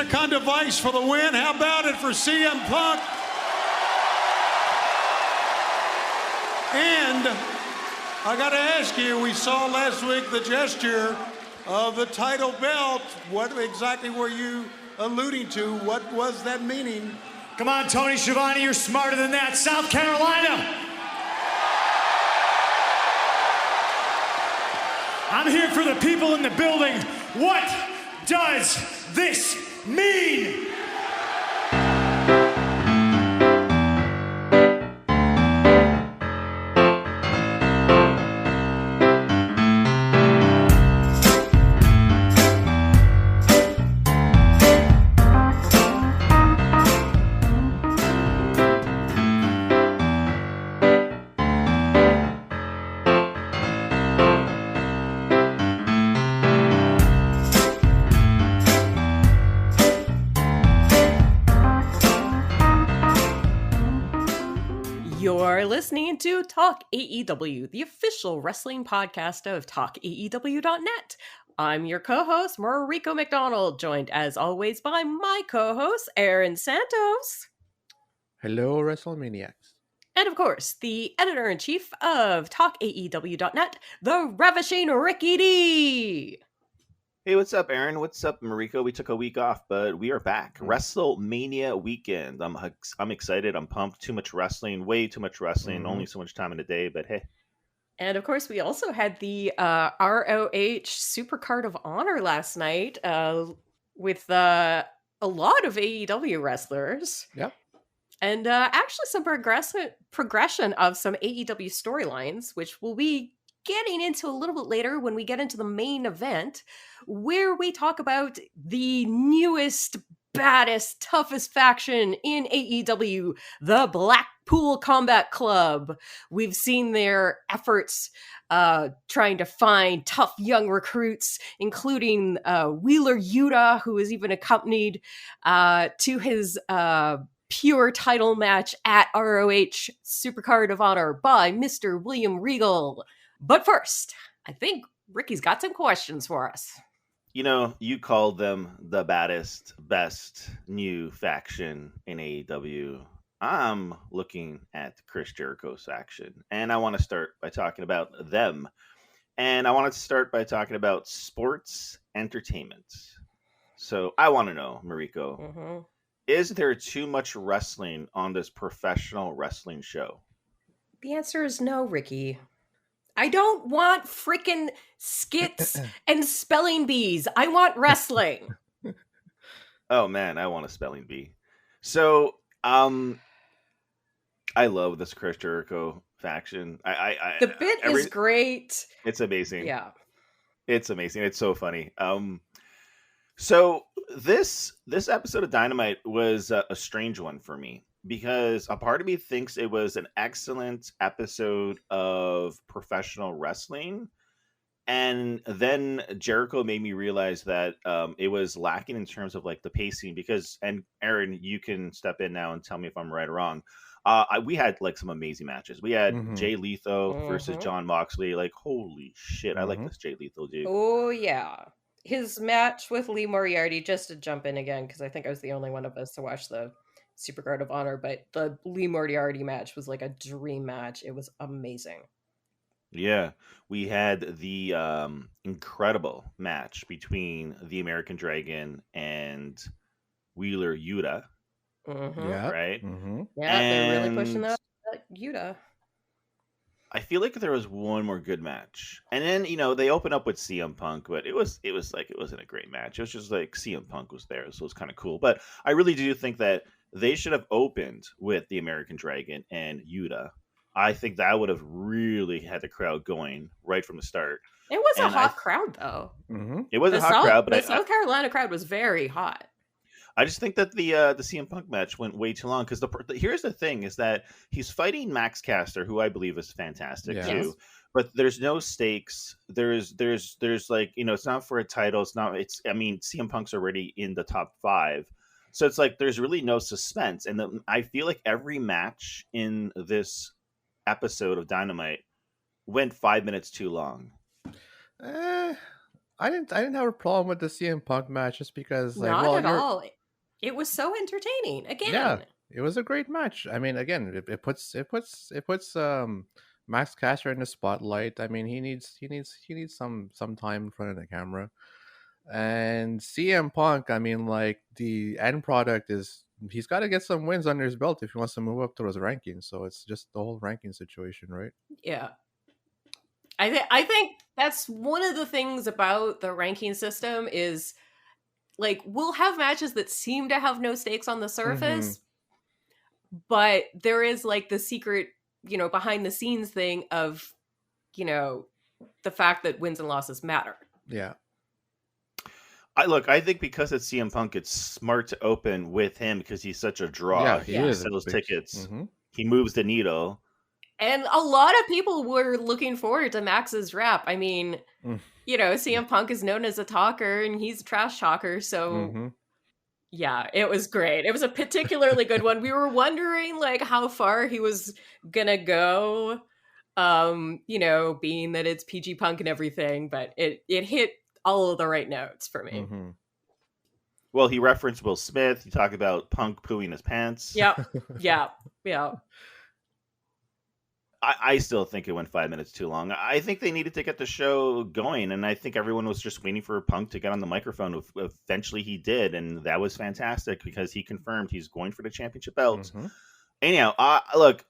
silicone device for the win. How about it for CM Punk? And I got to ask you, we saw last week the gesture of the title belt. What exactly were you alluding to? What was that meaning? Come on, Tony Schiavone, you're smarter than that. South Carolina. I'm here for the people in the building. What does this mean? You're listening to Talk AEW, the official wrestling podcast of TalkAEW.net. I'm your co-host, Mariko McDonald, joined as always by my co-host, Aaron Santos. Hello, WrestleManiacs. And of course, the editor-in-chief of TalkAEW.net, the ravishing Ricky D. Hey, what's up, Aaron? What's up, Mariko? We took a week off, but we are back. WrestleMania weekend. I'm excited. I'm pumped. Too much wrestling. Way too much wrestling. Only so much time in the day, but hey. And of course, we also had the ROH Supercard of Honor last night with a lot of AEW wrestlers. Yep. And actually some progression of some AEW storylines, which we'll be getting into a little bit later when we get into the main event, where we talk about the newest, baddest, toughest faction in AEW, the Blackpool Combat Club. We've seen their efforts trying to find tough young recruits, including Wheeler Yuta, who is even accompanied to his pure title match at ROH Supercard of Honor by Mr. William Regal. But first, I think Ricky's got some questions for us. You know, you called them the baddest, best new faction in AEW. I'm looking at Chris Jericho's faction, and I want to start by talking about them. And I want to start by talking about sports entertainment. So I want to know, Mariko, is there too much wrestling on this professional wrestling show? The answer is no, Ricky. I don't want freaking skits and spelling bees. I want wrestling. Oh man, I want a spelling bee. So, I love this Chris Jericho faction. The bit is great. It's amazing. Yeah, it's amazing. It's so funny. So this episode of Dynamite was a strange one for me, because a part of me thinks it was an excellent episode of professional wrestling. And then Jericho made me realize that it was lacking in terms of like the pacing, because, and Aaron, you can step in now and tell me if I'm right or wrong. We had like some amazing matches. We had Jay Lethal versus John Moxley. Like, holy shit. I like this Jay Lethal dude. Oh yeah. His match with Lee Moriarty, just to jump in again, because I think I was the only one of us to watch the Supercard of Honor, but the Lee Moriarty match was like a dream match. It was amazing. Yeah, we had the incredible match between the American Dragon and Wheeler Yuta. Yeah. Right? Yeah, they're really pushing that Yuta. I feel like there was one more good match, and then they open up with CM Punk, but it was like it wasn't a great match. It was just like CM Punk was there, so it was kind of cool. But I really do think that they should have opened with the American Dragon and Yuta. I think that would have really had the crowd going right from the start. It was a hot crowd, though. It was a hot crowd, but the South Carolina crowd was very hot. I just think that the CM Punk match went way too long, because here's the thing is that he's fighting Max Caster, who I believe is fantastic too. But there's no stakes. There's like, it's not for a title. CM Punk's already in the top 5. So it's like there's really no suspense. And I feel like every match in this episode of Dynamite went 5 minutes too long. I didn't have a problem with the CM Punk match just because, like, Not well, at you're all. It was so entertaining. yeah, Again. it was a great match. I mean, again, it puts Max Caster in the spotlight. I mean, he needs some time in front of the camera. And CM Punk, I mean, like, the end product is he's got to get some wins under his belt if he wants to move up to those rankings. So it's just the whole ranking situation, right? Yeah. I think that's one of the things about the ranking system is, like, we'll have matches that seem to have no stakes on the surface, but there is, like, the secret, behind the scenes thing of, the fact that wins and losses matter. Yeah. I think because it's CM Punk, it's smart to open with him because he's such a draw. Yeah, He he is a sells big- tickets. Mhm. He moves the needle. And a lot of people were looking forward to Max's rap. I mean, Mm. CM Punk is known as a talker and he's a trash talker, so Mhm. yeah, it was great. It was a particularly good one. We were wondering, like, how far he was gonna go, being that it's PG Punk and everything, but it hit all of the right notes for me. Mhm. Well, he referenced Will Smith. He talked about Punk pooing his pants. Yep. Yeah. I still think it went 5 minutes too long. I think they needed to get the show going, and I think everyone was just waiting for Punk to get on the microphone. Eventually, he did, and that was fantastic because he confirmed he's going for the championship belt. Mhm. Anyhow, look,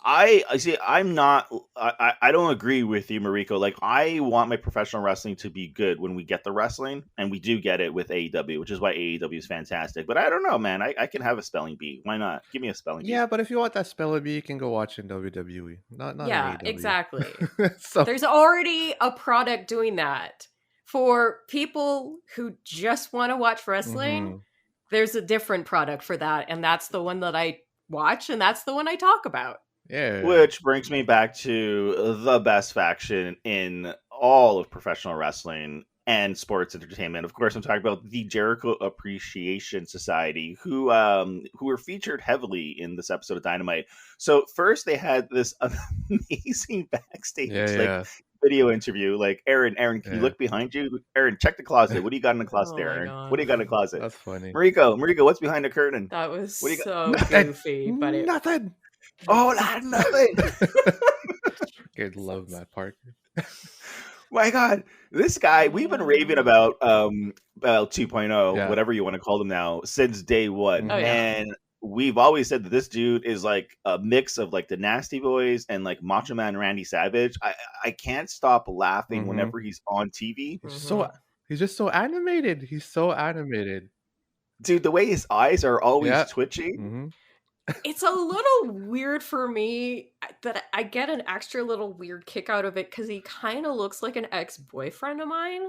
I see. I'm not. I don't agree with you, Mariko. Like, I want my professional wrestling to be good when we get the wrestling, and we do get it with AEW, which is why AEW is fantastic. But I don't know, man. I can have a spelling bee. Why not? Give me a spelling bee. Yeah, but if you want that spelling bee, you can go watch in WWE, not Yeah, in AEW. exactly. So There's already a product doing that. For people who just want to watch wrestling, Mhm. there's a different product for that, and that's the one that I watch, and that's the one I talk about. yeah, Which brings me back to the best faction in all of professional wrestling and sports entertainment. Of course, I'm talking about the Jericho Appreciation Society, who were featured heavily in this episode of Dynamite. So first, they had this amazing backstage yeah. video interview. Like, Aaron, can you Yeah. look behind you? Aaron, check the closet. What do you got in the closet Oh there, my Aaron? God. What do you got in the closet? That's funny. Mariko, what's behind the curtain? That was What do you so Nothing. goofy, but it Nothing. Oh, nothing. Good love Matt Parker. My God, this guy, we've been raving about 2.0, Yeah. whatever you want to call them now, since day one. Oh, yeah. And we've always said that this dude is like a mix of like the Nasty Boys and like Macho Man Randy Savage. I can't stop laughing Mhm. whenever he's on TV. He's just so animated. He's so animated. Dude, the way his eyes are always Yeah. twitching. Mhm. It's a little weird for me that I get an extra little weird kick out of it because he kind of looks like an ex-boyfriend of mine.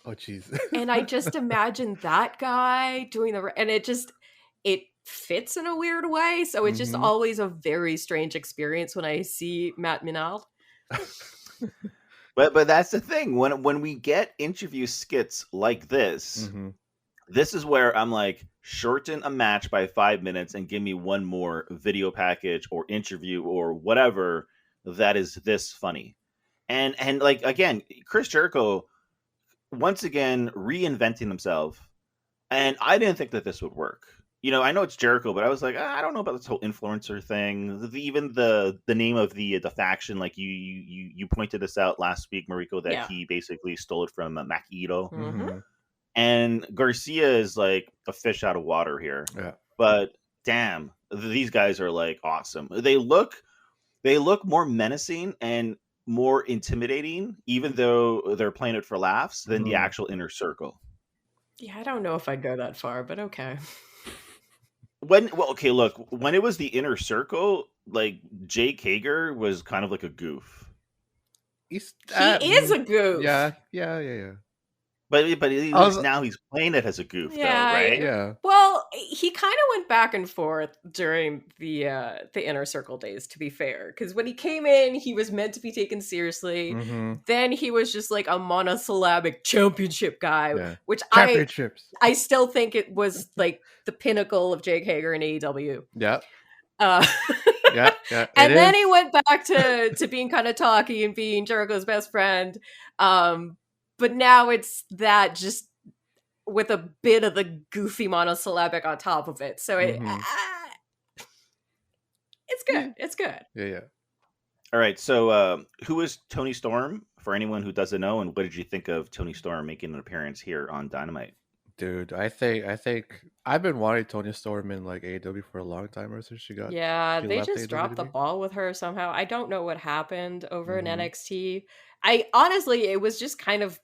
Oh, jeez. And I just imagine that guy doing and it fits in a weird way. So it's just Mhm. always a very strange experience when I see Matt Minal. But that's the thing. When we get interview skits like this, Mhm. this is where I'm like, shorten a match by 5 minutes and give me one more video package or interview or whatever that is this funny. And like, again, Chris Jericho once again reinventing himself. And I didn't think that this would work. I know it's Jericho, but I was like, I don't know about this whole influencer thing. Even the name of the faction, like you pointed this out last week, Mariko, that Yeah. he basically stole it from Makito. Mhm. And Garcia is like a fish out of water here. Yeah. But damn, these guys are like awesome. They look more menacing and more intimidating, even though they're playing it for laughs, than the Mhm. actual Inner Circle. Yeah, I don't know if I'd go that far, but okay. When it was the Inner Circle, like Jake Hager was kind of like a goof. He is a goof. Yeah. But at I was- least now he's playing it as a goof, Yeah, though, right? Yeah. Well, he kind of went back and forth during the Inner Circle days, to be fair. Because when he came in, he was meant to be taken seriously. Mhm. Then he was just like a monosyllabic championship guy, Yeah. which Championships. I still think it was like the pinnacle of Jake Hager in AEW. Yeah. Uh, Yeah. and It then is. he went back to being kind of talky and being Jericho's best friend. but now it's that just with a bit of the goofy monosyllabic on top of it. So it's good. It's good. Yeah. All right. So, who is Tony Storm? For anyone who doesn't know, and what did you think of Tony Storm making an appearance here on Dynamite? Dude, I think I've been wanting Tony Storm in like AEW for a long time ever since she They left just dropped the AEW. ball with her somehow. I don't know what happened over in Mhm. NXT. I honestly, it was just kind of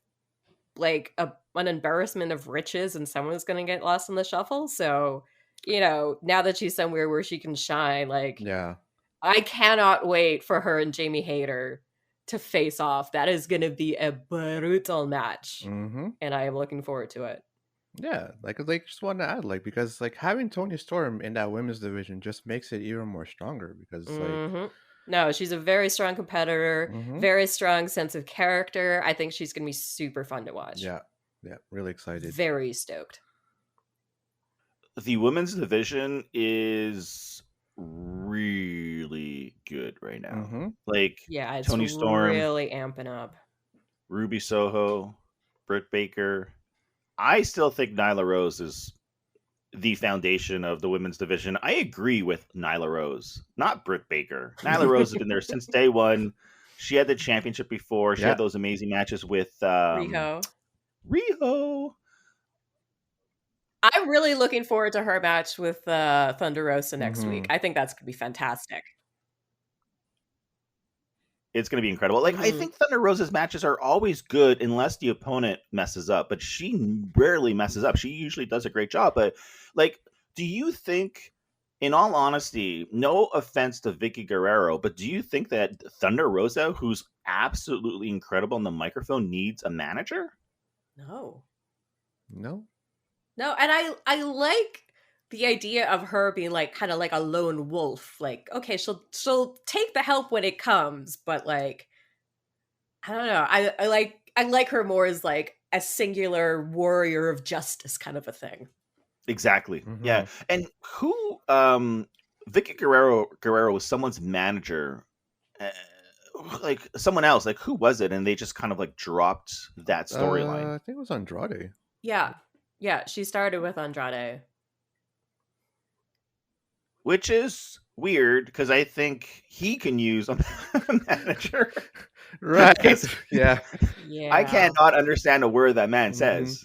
like an embarrassment of riches, and someone was going to get lost in the shuffle. So, now that she's somewhere where she can shine, like, Yeah. I cannot wait for her and Jamie Hayter to face off. That is going to be a brutal match, Mhm. and I am looking forward to it. Yeah, like just want to add because having Tony Storm in that women's division just makes it even more stronger because No, she's a very strong competitor, Mhm. very strong sense of character. I think she's going to be super fun to watch. Yeah, really excited. Very stoked. The women's division is really good right now. Mhm. Like, Yeah, it's Tony Storm, really amping up. Ruby Soho, Britt Baker. I still think Nyla Rose is the foundation of the women's division. I agree with Nyla Rose, not Britt Baker. Nyla Rose has been there since day one. She had the championship before. She Yeah. had those amazing matches with Riho. I'm really looking forward to her match with Thunder Rosa next week. I think that's going to be fantastic. It's going to be incredible. Like, I think Thunder Rosa's matches are always good unless the opponent messes up, but she rarely messes up. She usually does a great job. But, like, do you think, in all honesty, no offense to Vicky Guerrero, but do you think that Thunder Rosa, who's absolutely incredible on the microphone, needs a manager? No. No. And I like the idea of her being like kind of like a lone wolf. Like, okay, she'll take the help when it comes, but like, I don't know. I like her more as like a singular warrior of justice kind of a thing. Exactly. Mhm. Yeah. And who Vicky Guerrero was someone's manager, like someone else. Like, who was it? And they just kind of like dropped that storyline. I think it was Andrade. Yeah, she started with Andrade, which is weird because I think he can use a manager. Right. Because yeah. I cannot understand a word that man Mhm. says.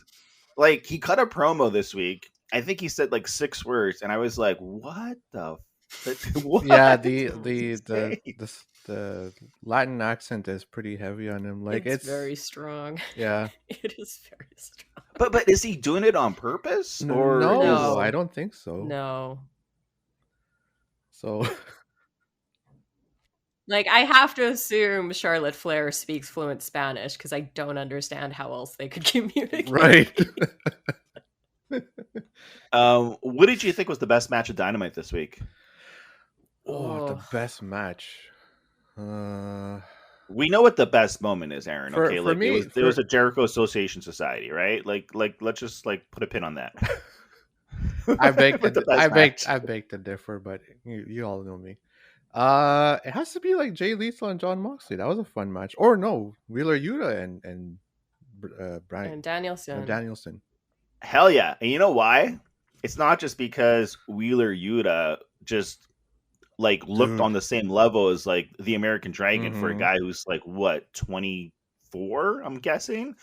Like, he cut a promo this week. I think he said like 6 words, and I was like, "What the? What?" Yeah, did he say? the Latin accent is pretty heavy on him. Like it's very strong. Yeah. It is very strong. But is he doing it on purpose? Or No, I don't think so. No. So like, I have to assume Charlotte Flair speaks fluent Spanish because I don't understand how else they could communicate. Right. What did you think was the best match of Dynamite this week? The best match. We know what the best moment is, Aaron. For- Okay, for like me- there was a Jericho Association Society, right? Like let's just like put a pin on that. I beg With the to, best I match. beg to differ, but you all know me. It has to be like Jay Lethal and John Moxley. That was a fun match. Or no, Wheeler Yuta and Bryan And Danielson. Danielson. Hell yeah. And you know why? It's not just because Wheeler Yuta just like looked Dude. on the same level as like the American Dragon for a Mhm. guy who's like what, 24, I'm guessing.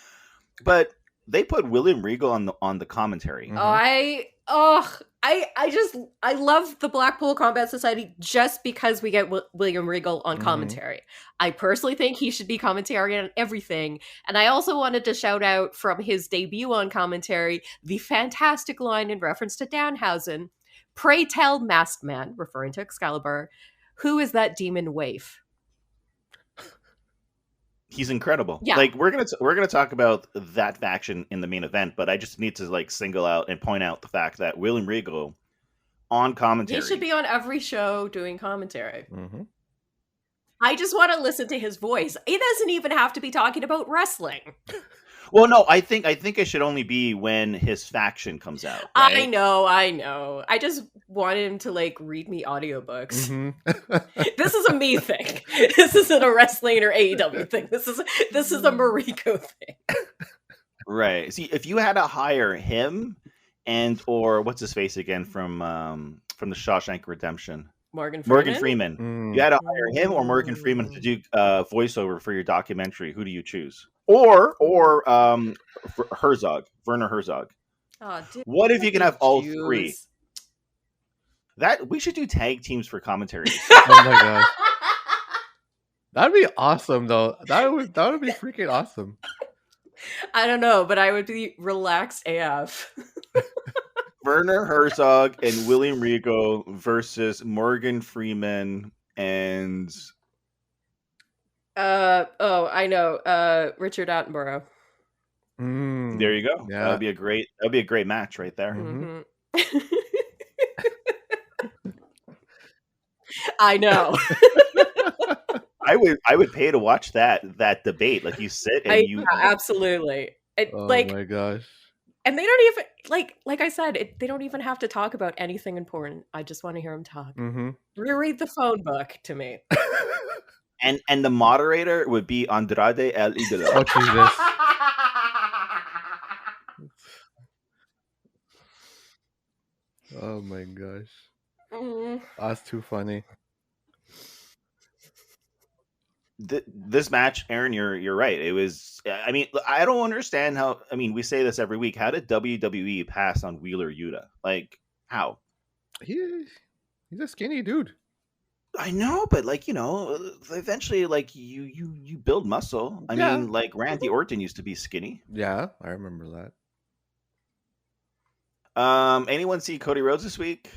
But they put William Regal on the commentary. Mhm. I love the Blackpool Combat Society just because we get William Regal on Mhm. commentary. I personally think he should be commentary on everything. And I also wanted to shout out from his debut on commentary, the fantastic line in reference to Danhausen. Pray tell, masked man, referring to Excalibur, who is that demon waif? He's incredible. Yeah. Like we're gonna talk about that faction in the main event, but I just need to like single out and point out the fact that William Regal on commentary. He should be on every show doing commentary. Mhm. I just want to listen to his voice. He doesn't even have to be talking about wrestling. Well, no, I think it should only be when his faction comes out. Right? I know. I just want him to like read me audiobooks. This is a me thing. This isn't a wrestling or AEW thing. This is a Mariko thing. Right. See, if you had to hire him or what's his face again from the Shawshank Redemption, Morgan Freeman. You had to hire him or Morgan Freeman to do voiceover for your documentary. Who do you choose? Or Herzog, Werner Herzog. Oh, dude, what if you can have all three? That we should do tag teams for commentary. Oh my gosh, that'd be awesome though. That would be freaking awesome. I don't know, but I would be relaxed AF. Werner Herzog and William Regal versus Morgan Freeman and I know, Richard Attenborough. There you go. Yeah. That'd be a great match right there. Mm-hmm. I know. I would pay to watch that debate. Like you sit and you absolutely. Oh like, my gosh. And they don't even like I said, they don't even have to talk about anything important. I just want to hear them talk. Reread the phone book to me. And the moderator would be Andrade El Idolo. Oh Jesus. Oh my gosh. That's too funny. This match, Aaron, you're right. It was. I mean, I don't understand how. I mean, we say this every week. How did WWE pass on Wheeler Yuta? Like, how? He's a skinny dude. I know, but like eventually, like you build muscle. I mean, like Randy Orton used to be skinny. Yeah, I remember that. Anyone see Cody Rhodes this week?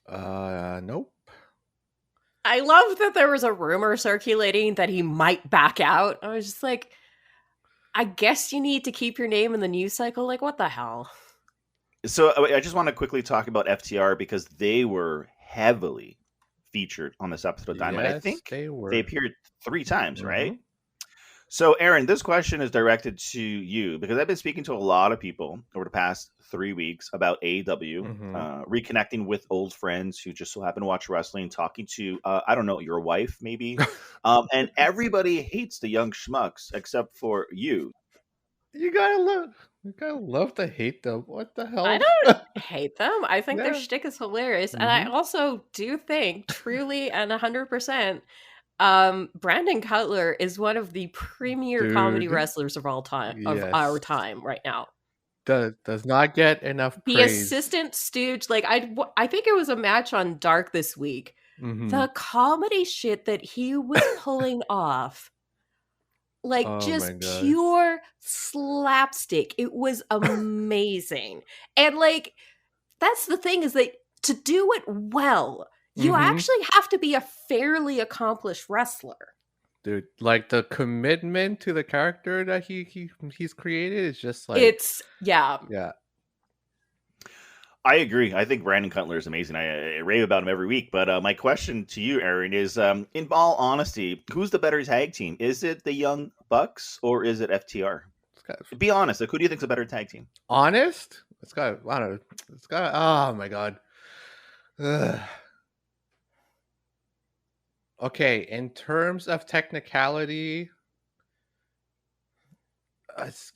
Nope. I love that there was a rumor circulating that he might back out. I was just like, I guess you need to keep your name in the news cycle. Like, what the hell? So I just want to quickly talk about FTR because they were heavily featured on this episode of Dynamite. Yes, I think they appeared 3 times, right? So, Aaron, this question is directed to you because I've been speaking to a lot of people over the past 3 weeks about AEW, reconnecting with old friends who just so happen to watch wrestling, talking to, I don't know, your wife maybe. And everybody hates the young schmucks except for you. You gotta love to hate them. What the hell? I don't hate them. I think their Yeah. shtick is hilarious. And I also do think, truly and 100%, Brandon Cutler is one of the premier comedy wrestlers of all time, of our time right now. Does not get enough The praise. assistant stooge, like I think it was a match on Dark this week. The comedy shit that he was pulling off, like just pure slapstick. It was amazing. And like, that's the thing, is that to do it well, you actually have to be a fairly accomplished wrestler. Dude, like the commitment to the character that he's created is just like yeah. I agree. I think Brandon Cutler is amazing. I rave about him every week. But my question to you, Aaron, is in all honesty, who's the better tag team? Is it the Young Bucks or is it FTR? Be honest. Like, who do you think's a better tag team? Honest? I don't know. Oh my god. Ugh. Okay, in terms of technicality,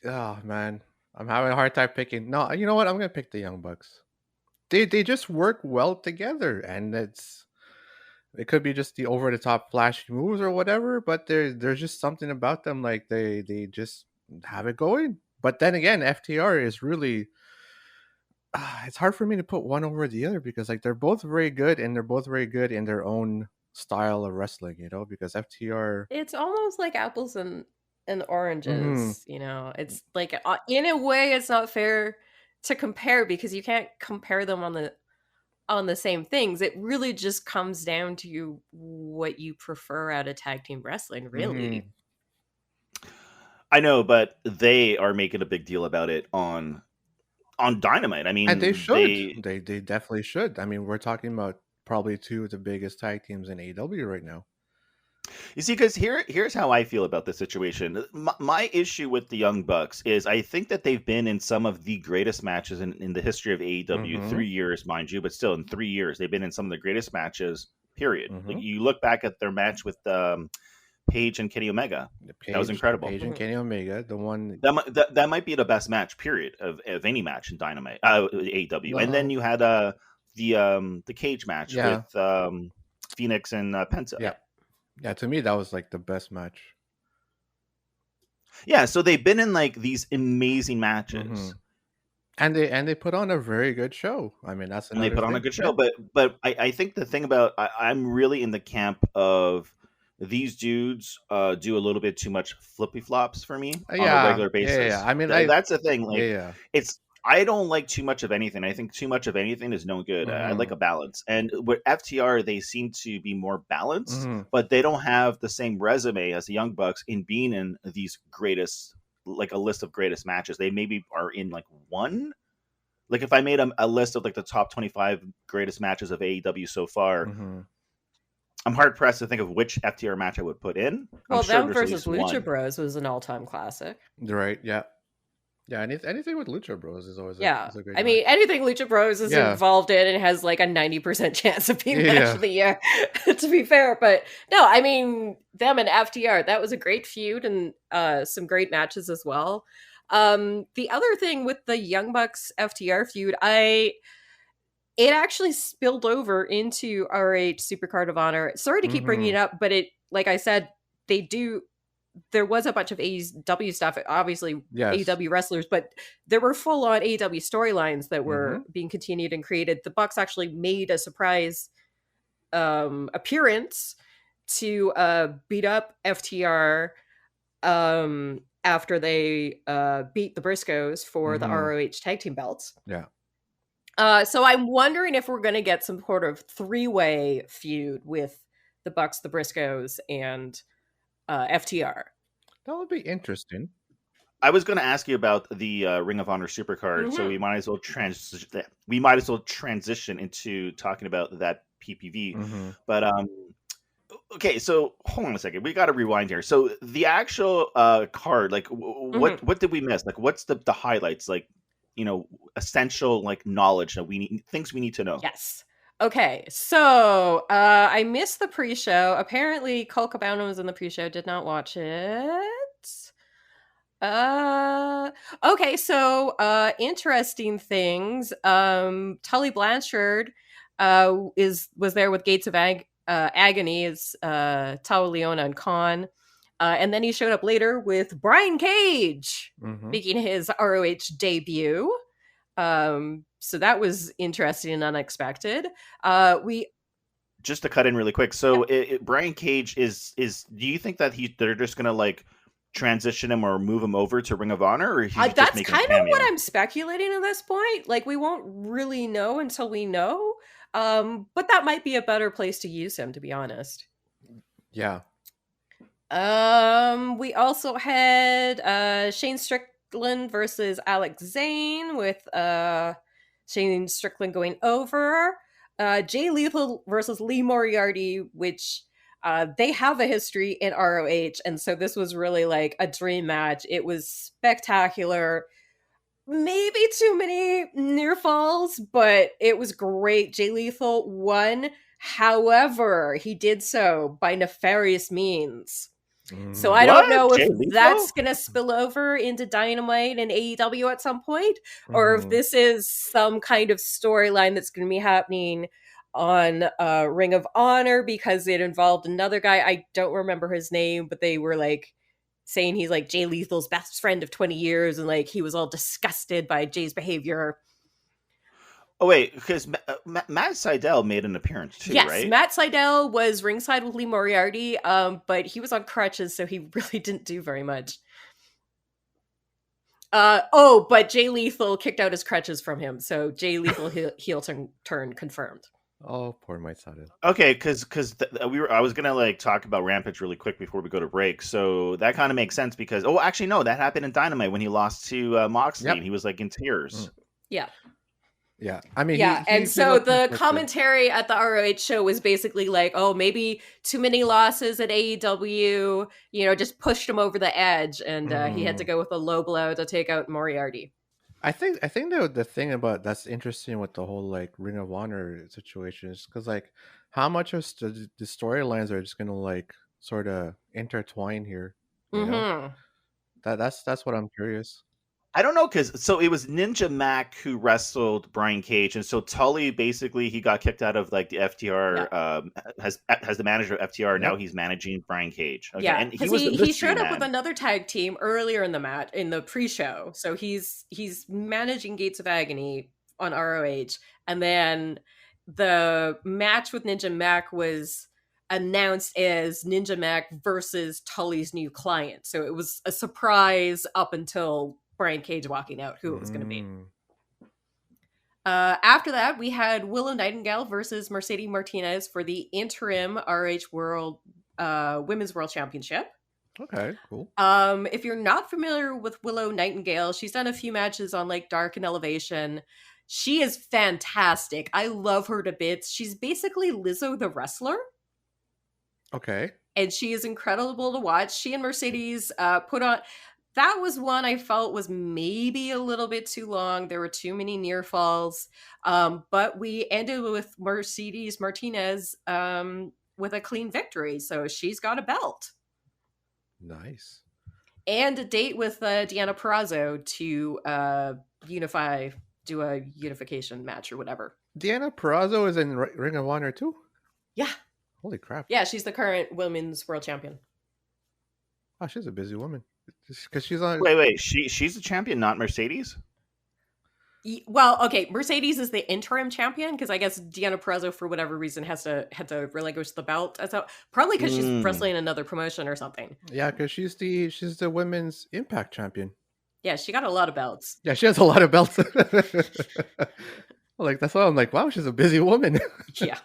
oh man, I'm having a hard time picking. No, you know what? I'm gonna pick the Young Bucks. They just work well together, and it could be just the over the top flashy moves or whatever, but there's just something about them, like they just have it going. But then again, FTR is really it's hard for me to put one over the other because like they're both very good, and they're both very good in their own style of wrestling, because FTR, it's almost like apples and oranges. It's like in a way it's not fair to compare because you can't compare them on the same things. It really just comes down to what you prefer out of tag team wrestling, really. I know, but they are making a big deal about it on Dynamite. I mean, and they should. They definitely should. I mean, we're talking about probably 2 of the biggest tag teams in AEW right now. You see, because here's how I feel about this situation. My issue with the Young Bucks is I think that they've been in some of the greatest matches in the history of AEW. Mm-hmm. 3 years, mind you, but still in 3 years, they've been in some of the greatest matches, period. Mm-hmm. Like, you look back at their match with Paige and Kenny Omega. That was incredible. Paige and Kenny Omega, the one That might be the best match, period, of any match in Dynamite, AEW. And then you had the cage match with Phoenix and Penta. Yeah, to me that was like the best match. Yeah, so they've been in like these amazing matches. Mm-hmm. And they put on a very good show. I mean, that's another they put on thing. a good show, but I think the thing about I'm really in the camp of these dudes do a little bit too much flippy flops for me on a regular basis. Yeah. I mean, that's the thing. Like, it's I don't like too much of anything. I think too much of anything is no good. I like a balance. And with FTR, they seem to be more balanced, but they don't have the same resume as the Young Bucks in being in these greatest, like a list of greatest matches. They maybe are in like one. Like if I made a list of like the top 25 greatest matches of AEW so far, I'm hard pressed to think of which FTR match I would put in. Well, I'm sure them there's at versus least Lucha one. Bros was an all-time classic. right. Yeah. Yeah, anything with Lucha Bros is always Yeah. is a great I mean, match. anything Lucha Bros is involved in and has like a 90% chance of being match of the year, to be fair. But no, I mean, them and FTR, that was a great feud and some great matches as well. The other thing with the Young Bucks FTR feud, it actually spilled over into RH Supercard of Honor. Sorry to keep bringing it up, but it, like I said, there was a bunch of AEW stuff, obviously AEW wrestlers, but there were full-on AEW storylines that were being continued and created. The Bucks actually made a surprise appearance to beat up FTR after they beat the Briscoes for the ROH tag team belts. Yeah. So I'm wondering if we're going to get some sort of three-way feud with the Bucks, the Briscoes, and FTR. That would be interesting. I was going to ask you about the Ring of Honor Supercard, so we might as well transition into talking about that PPV. But okay, so hold on a second. We got to rewind here. So the actual card, like, what did we miss? Like, what's the highlights? Like, essential like knowledge that we need, things we need to know. Yes. Okay, so I missed the pre-show. Apparently, Cole Cabana was in the pre-show. Did not watch it. Okay, so interesting things. Tully Blanchard was there with Gates of Agony as Tao Leona and Khan. And then he showed up later with Brian Cage making his ROH debut. So that was interesting and unexpected. Just to cut in really quick. So Brian Cage is do you think that they're just going to like transition him or move him over to Ring of Honor, or he's just that's making kind a of what cameo? I'm speculating at this point. Like, we won't really know until we know. But that might be a better place to use him, to be honest. Yeah. We also had Shane Strickland versus Alex Zane with Shane Strickland going over. Jay Lethal versus Lee Moriarty, which they have a history in ROH, and so this was really like a dream match. It was spectacular. Maybe too many near falls, but it was great. Jay Lethal won. However, he did so by nefarious means. So I don't know if that's going to spill over into Dynamite and AEW at some point, or if this is some kind of storyline that's going to be happening on Ring of Honor, because it involved another guy. I don't remember his name, but they were like saying he's like Jay Lethal's best friend of 20 years, and like he was all disgusted by Jay's behavior. Oh wait, because Matt Seidel made an appearance too, yes, right? Matt Seidel was ringside with Lee Moriarty, but he was on crutches, so he really didn't do very much. But Jay Lethal kicked out his crutches from him, so Jay Lethal heel turn confirmed. Oh, poor Matt Seidel. Okay, because I was gonna like talk about Rampage really quick before we go to break, so that kind of makes sense because actually no, that happened in Dynamite when he lost to Moxley, and he was like in tears. Yeah. Yeah, I mean, Yeah, he and he so looked the conflicted. commentary at the ROH show was basically like, oh, maybe too many losses at AEW, just pushed him over the edge, and he had to Mhm. go with a low blow to take out Moriarty. I think the thing about that's interesting with the whole like Ring of Honor situation is because like how much of the storylines are just gonna like sort of intertwine here, you know? Mm-hmm. That's what I'm curious. I don't know, because so it was Ninja Mac who wrestled Brian Cage, and so Tully basically he got kicked out of like the FTR. Yeah. Has the manager of FTR now. Yep. He's managing Brian Cage. Okay, Yeah, and he because was the he mystery showed up with man. another tag team earlier in the pre-show, so he's managing Gates of Agony on ROH, and then the match with Ninja Mac was announced as Ninja Mac versus Tully's new client, so it was a surprise up until Brian Cage walking out who it was going to be. Mm. After that, we had Willow Nightingale versus Mercedes Martinez for the interim RH World Women's World Championship. Okay, cool. If you're not familiar with Willow Nightingale, she's done a few matches on like Dark and Elevation. She is fantastic. I love her to bits. She's basically Lizzo the wrestler, Okay. and she is incredible to watch. She and Mercedes put on. That was one I felt was maybe a little bit too long. There were too many near falls. But we ended with Mercedes Martinez with a clean victory. So she's got a belt. Nice. And a date with Deanna Purrazzo to do a unification match or whatever. Deanna Purrazzo is in Ring of Honor too? Yeah. Holy crap. Yeah, she's the current women's world champion. Oh, she's a busy woman. Because she's on. Wait, she's the champion, not Mercedes. Well, okay, Mercedes is the interim champion because I guess Deanna Purrazzo, for whatever reason, had to relinquish the belt. Probably because she's wrestling another promotion or something. Yeah, because she's the women's Impact champion. Yeah, she got a lot of belts. Yeah, she has a lot of belts. Like that's why I'm like, wow, she's a busy woman. Yeah.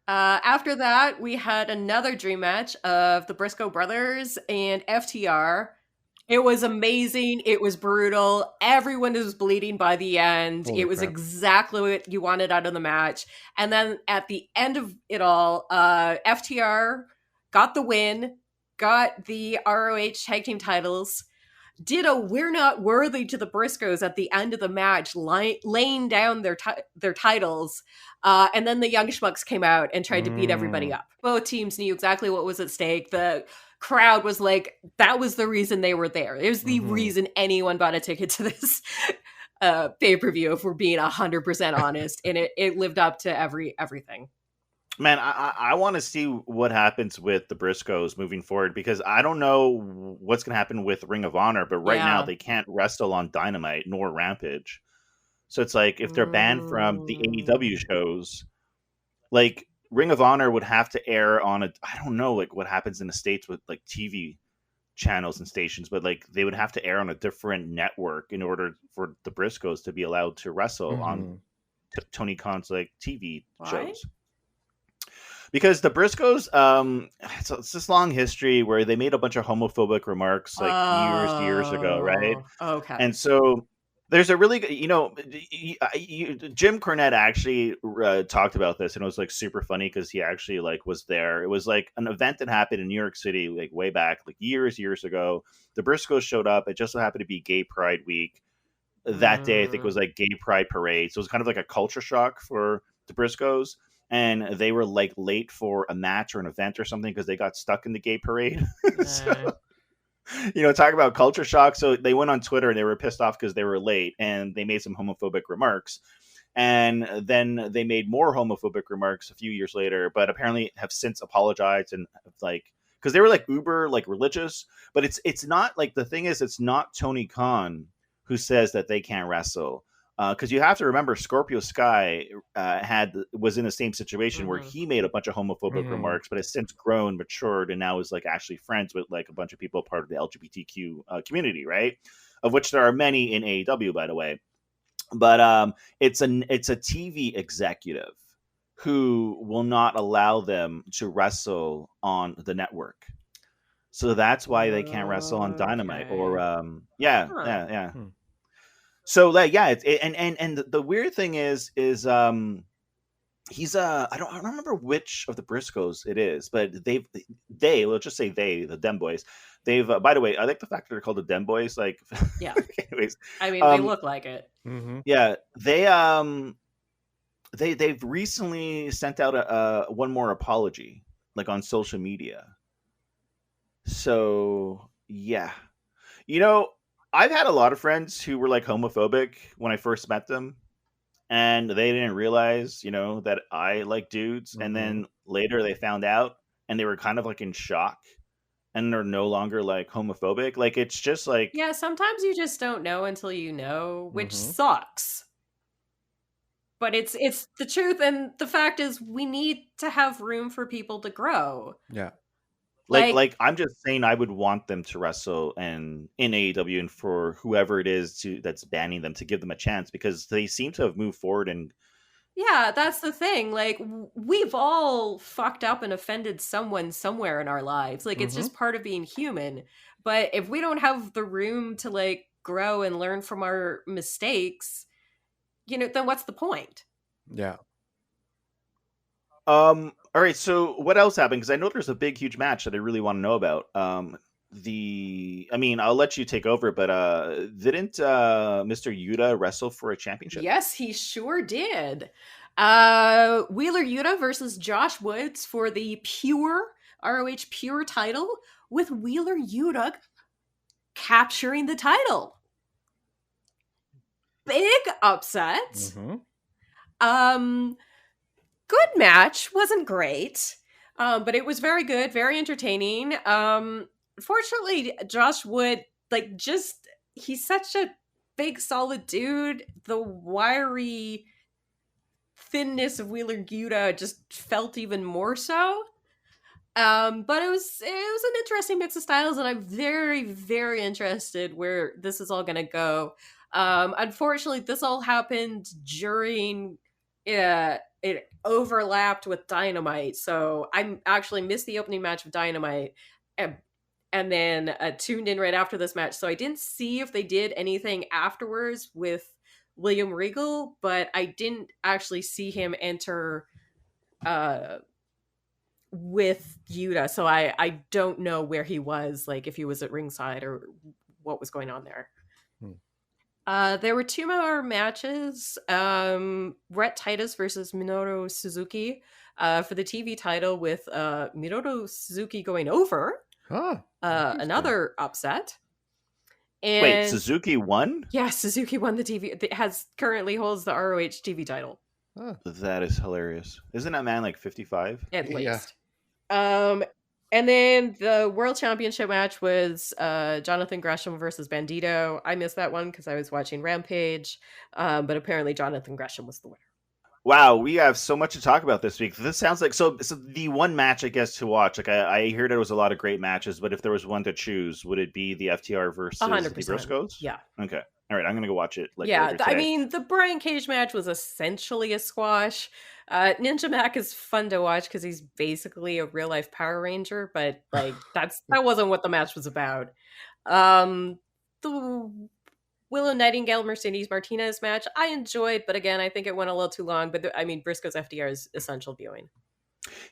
After that, we had another dream match of the Briscoe brothers and FTR. It was amazing. It was brutal. Everyone was bleeding by the end. Holy it was crap. exactly what you wanted out of the match. And then at the end of it all, FTR got the win, got the ROH tag team titles, did a "we're not worthy" to the Briscoes at the end of the match, laying down their titles. And then the Young Schmucks came out and tried to beat everybody up. Both teams knew exactly what was at stake. The crowd was like, that was the reason they were there. It was the reason anyone bought a ticket to this pay-per-view, if we're being 100% honest. And it lived up to everything. Man, I want to see what happens with the Briscoes moving forward, because I don't know what's going to happen with Ring of Honor, but right now they can't wrestle on Dynamite nor Rampage. So it's like if they're banned from the AEW shows, like Ring of Honor would have to air on I don't know like what happens in the States with like TV channels and stations, but like they would have to air on a different network in order for the Briscoes to be allowed to wrestle on Tony Khan's like TV shows. Because the Briscoes, it's this long history where they made a bunch of homophobic remarks like years ago, right? Okay. And so there's a really good, Jim Cornette actually talked about this, and it was like super funny because he actually like was there. It was like an event that happened in New York City, like way back, like years ago. The Briscoes showed up. It just so happened to be Gay Pride Week. That day, I think, was like Gay Pride Parade. So it was kind of like a culture shock for the Briscoes. And they were like late for a match or an event or something because they got stuck in the gay parade. So, talk about culture shock. So they went on Twitter and they were pissed off because they were late and they made some homophobic remarks. And then they made more homophobic remarks a few years later, but apparently have since apologized and like, because they were like uber like religious, but it's not like, the thing is, it's not Tony Khan who says that they can't wrestle. Because you have to remember, Scorpio Sky was in the same situation where he made a bunch of homophobic remarks, but has since grown, matured, and now is like actually friends with like a bunch of people part of the LGBTQ community, right? Of which there are many in AEW, by the way. But it's a TV executive who will not allow them to wrestle on the network. So that's why they can't wrestle on Dynamite or yeah. So like, yeah, and the weird thing is he's I don't remember which of the Briscoes it is, but they let's just say the Dem Boys. They've by the way, I like the fact that they're called the Dem Boys. Like, Yeah. anyways, I mean, they look like it. Mm-hmm. yeah, they've recently sent out a one more apology, like on social media. So yeah, you know, I've had a lot of friends who were like homophobic when I first met them, and they didn't realize, you know, that I like dudes. And then later they found out, and they were kind of like in shock, and they're no longer like homophobic. Like, it's just like, Yeah, sometimes you just don't know until you know, which sucks. But it's the truth, and the fact is we need to have room for people to grow. Yeah. like I'm just saying, I would want them to wrestle and in AEW, and for whoever it is that's banning them to give them a chance, because they seem to have moved forward. And Yeah, that's the thing. Like, we've all fucked up and offended someone somewhere in our lives. Like, it's just part of being human. But if we don't have the room to, like, grow and learn from our mistakes, you know, then what's the point? Yeah. all right, so what else happened? Because I know there's a big, huge match that I really want to know about. I mean, I'll let you take over, but didn't Mr. Yuta wrestle for a championship? Yes, he sure did. Wheeler Yuta versus Josh Woods for the pure ROH pure title, with Wheeler Yuta capturing the title. Big upset. Good match. Wasn't great. But it was very good, very entertaining. Fortunately, Josh Wood, like, he's such a big, solid dude. The wiry thinness of Wheeler Yuta just felt even more so. But it was an interesting mix of styles, and I'm very, very interested where this is all gonna go. Unfortunately, this all happened during it overlapped with Dynamite, so I actually missed the opening match of Dynamite, and then tuned in right after this match. So I didn't see if they did anything afterwards with William Regal, but I didn't actually see him enter with Yuta, so I don't know where he was, like if he was at ringside or what was going on there. There were two more matches. Rhett Titus versus Minoru Suzuki for the TV title, with Minoru Suzuki going over. Another upset. And wait, Suzuki won? Yeah, Suzuki won the TV. Currently holds the ROH TV title. That is hilarious. Isn't that man like 55? At least. And then the World Championship match was Jonathan Gresham versus Bandito. I missed that one because I was watching Rampage, but apparently Jonathan Gresham was the winner. Wow, we have so much to talk about this week. This sounds like so the one match, I guess, to watch. Like, I heard there was a lot of great matches, but if there was one to choose, would it be the FTR versus 100%. the Briscoes? Yeah. Okay. All right, I'm gonna go watch it. I mean, the Bryan Cage match was essentially a squash. Ninja Mac is fun to watch because he's basically a real life Power Ranger, but like that wasn't what the match was about. The Willow Nightingale Mercedes Martinez match I enjoyed, but again, I think it went a little too long. But I mean, Briscoe's FDR is essential viewing.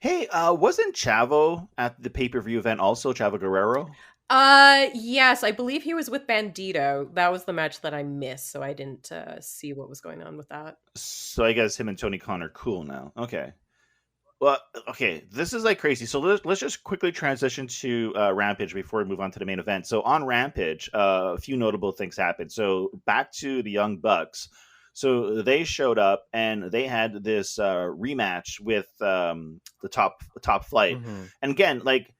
Hey, wasn't Chavo at the pay-per-view event also, Chavo Guerrero? Yes, I believe he was with Bandito. That was the match that I missed, so I didn't see what was going on with that. So I guess him and Tony Khan are cool now. Okay. Well, okay, this is like crazy. So let's just quickly transition to Rampage before we move on to the main event. So on Rampage, a few notable things happened. So back to the Young Bucks. So they showed up and they had this rematch with the top flight. And again, like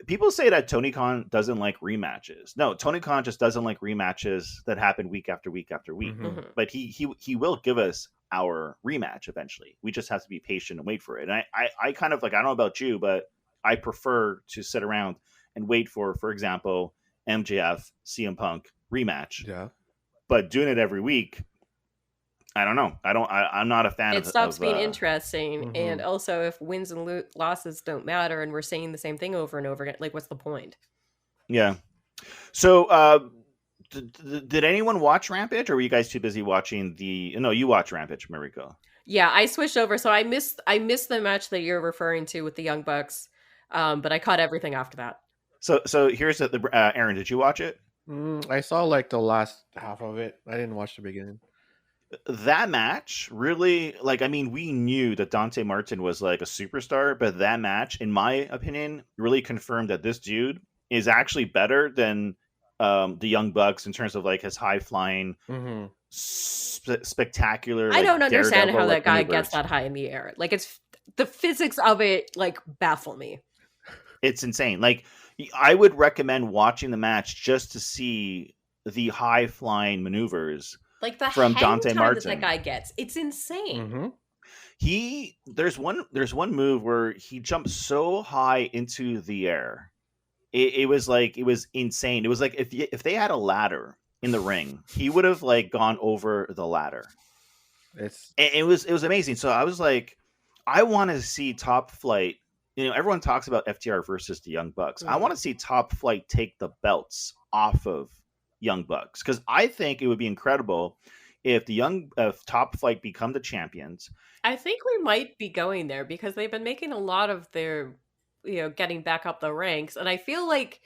people say that Tony Khan doesn't like rematches. No, Tony Khan just doesn't like rematches that happen week after week after week. But he will give us our rematch eventually. We just have to be patient and wait for it. And I kind of like, I don't know about you, but I prefer to sit around and wait for example, MJF CM Punk rematch. Yeah. But doing it every week, I don't know. I'm not a fan of it. It stops being interesting. And also, if wins and losses don't matter and we're saying the same thing over and over again, like, what's the point? Yeah. So Did anyone watch Rampage, or were you guys too busy watching the? No, you watch Rampage, Mariko. Yeah, I switched over, so I missed the match that you're referring to with the Young Bucks, but I caught everything after that. So here's Aaron. Did you watch it? I saw like the last half of it. I didn't watch the beginning. That match really, like, I mean, we knew that Dante Martin was like a superstar, but that match, in my opinion, really confirmed that this dude is actually better than the Young Bucks in terms of like his high flying, spectacular. I don't understand how that guy maneuvers. gets that high in the air. Like, it's the physics of it, like, baffle me. It's insane. Like, I would recommend watching the match just to see the high flying maneuvers. Like the from hang Dante time Martin. that guy gets, it's insane. There's one move where he jumped so high into the air, it was insane. It was like if they had a ladder in the ring, he would have like gone over the ladder. It was amazing. So I was like, I want to see Top Flight. You know, everyone talks about FTR versus the Young Bucks. I want to see Top Flight take the belts off of Young Bucks, because I think it would be incredible if Top Flight become the champions. I think we might be going there because they've been making a lot of their, getting back up the ranks, and I feel like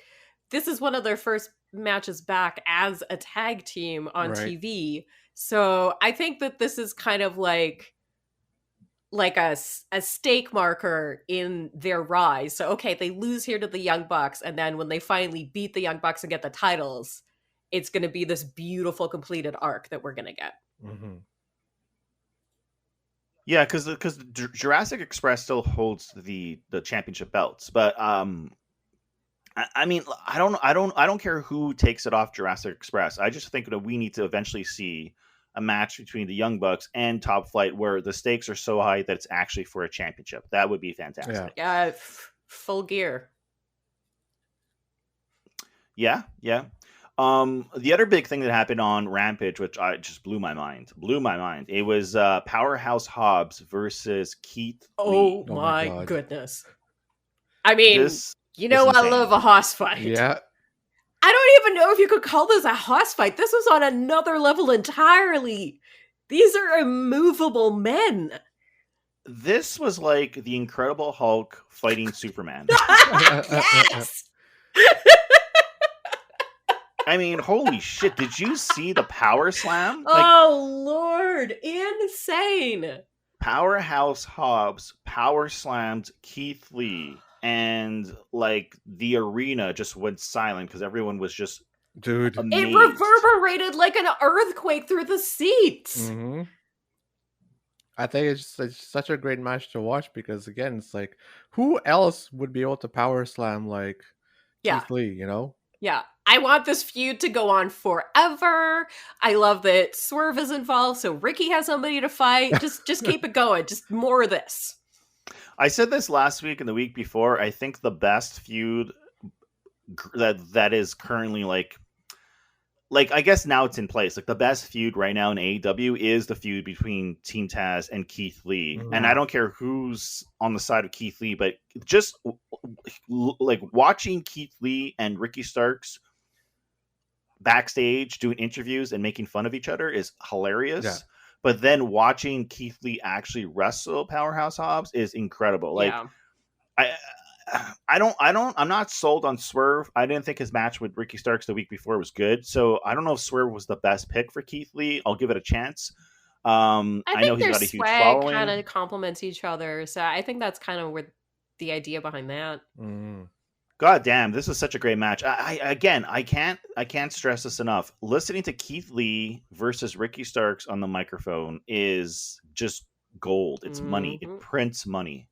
this is one of their first matches back as a tag team on TV. So I think that this is kind of like a stake marker in their rise. So okay, they lose here to the Young Bucks, and then when they finally beat the Young Bucks and get the titles, it's going to be this beautiful completed arc that we're going to get. Yeah, because Jurassic Express still holds the championship belts, but I mean, I don't care who takes it off Jurassic Express. I just think that we need to eventually see a match between the Young Bucks and Top Flight where the stakes are so high that it's actually for a championship. That would be fantastic. Yeah, full gear. Yeah. The other big thing that happened on Rampage, which I just blew my mind. It was Powerhouse Hobbs versus Keith Lee. Oh my goodness. I mean, I love a hoss fight. Yeah. I don't even know if you could call this a hoss fight. This was on another level entirely. These are immovable men. This was like the Incredible Hulk fighting Superman. Yes! I mean, holy shit. Did you see the power slam? Oh, Lord. Insane. Powerhouse Hobbs power slammed Keith Lee, and like the arena just went silent because everyone was just amazed. It reverberated like an earthquake through the seats. I think it's such a great match to watch because, again, it's like, who else would be able to power slam like Keith Lee, Yeah. I want this feud to go on forever. I love that Swerve is involved, so Ricky has somebody to fight. Just keep it going. Just more of this. I said this last week and the week before. I think the best feud that is currently like I guess now it's in place. Like the best feud right now in AEW is the feud between Team Taz and Keith Lee. And I don't care who's on the side of Keith Lee, but just like watching Keith Lee and Ricky Starks backstage doing interviews and making fun of each other is hilarious. Yeah. But then watching Keith Lee actually wrestle Powerhouse Hobbs is incredible. Like I'm not sold on Swerve. I didn't think his match with Ricky Starks the week before was good. So I don't know if Swerve was the best pick for Keith Lee. I'll give it a chance. I know he's got a huge following. Kind of complements each other. So I think that's kind of where the idea behind that. God damn, this is such a great match. I can't stress this enough. Listening to Keith Lee versus Ricky Starks on the microphone is just gold. It's money. It prints money.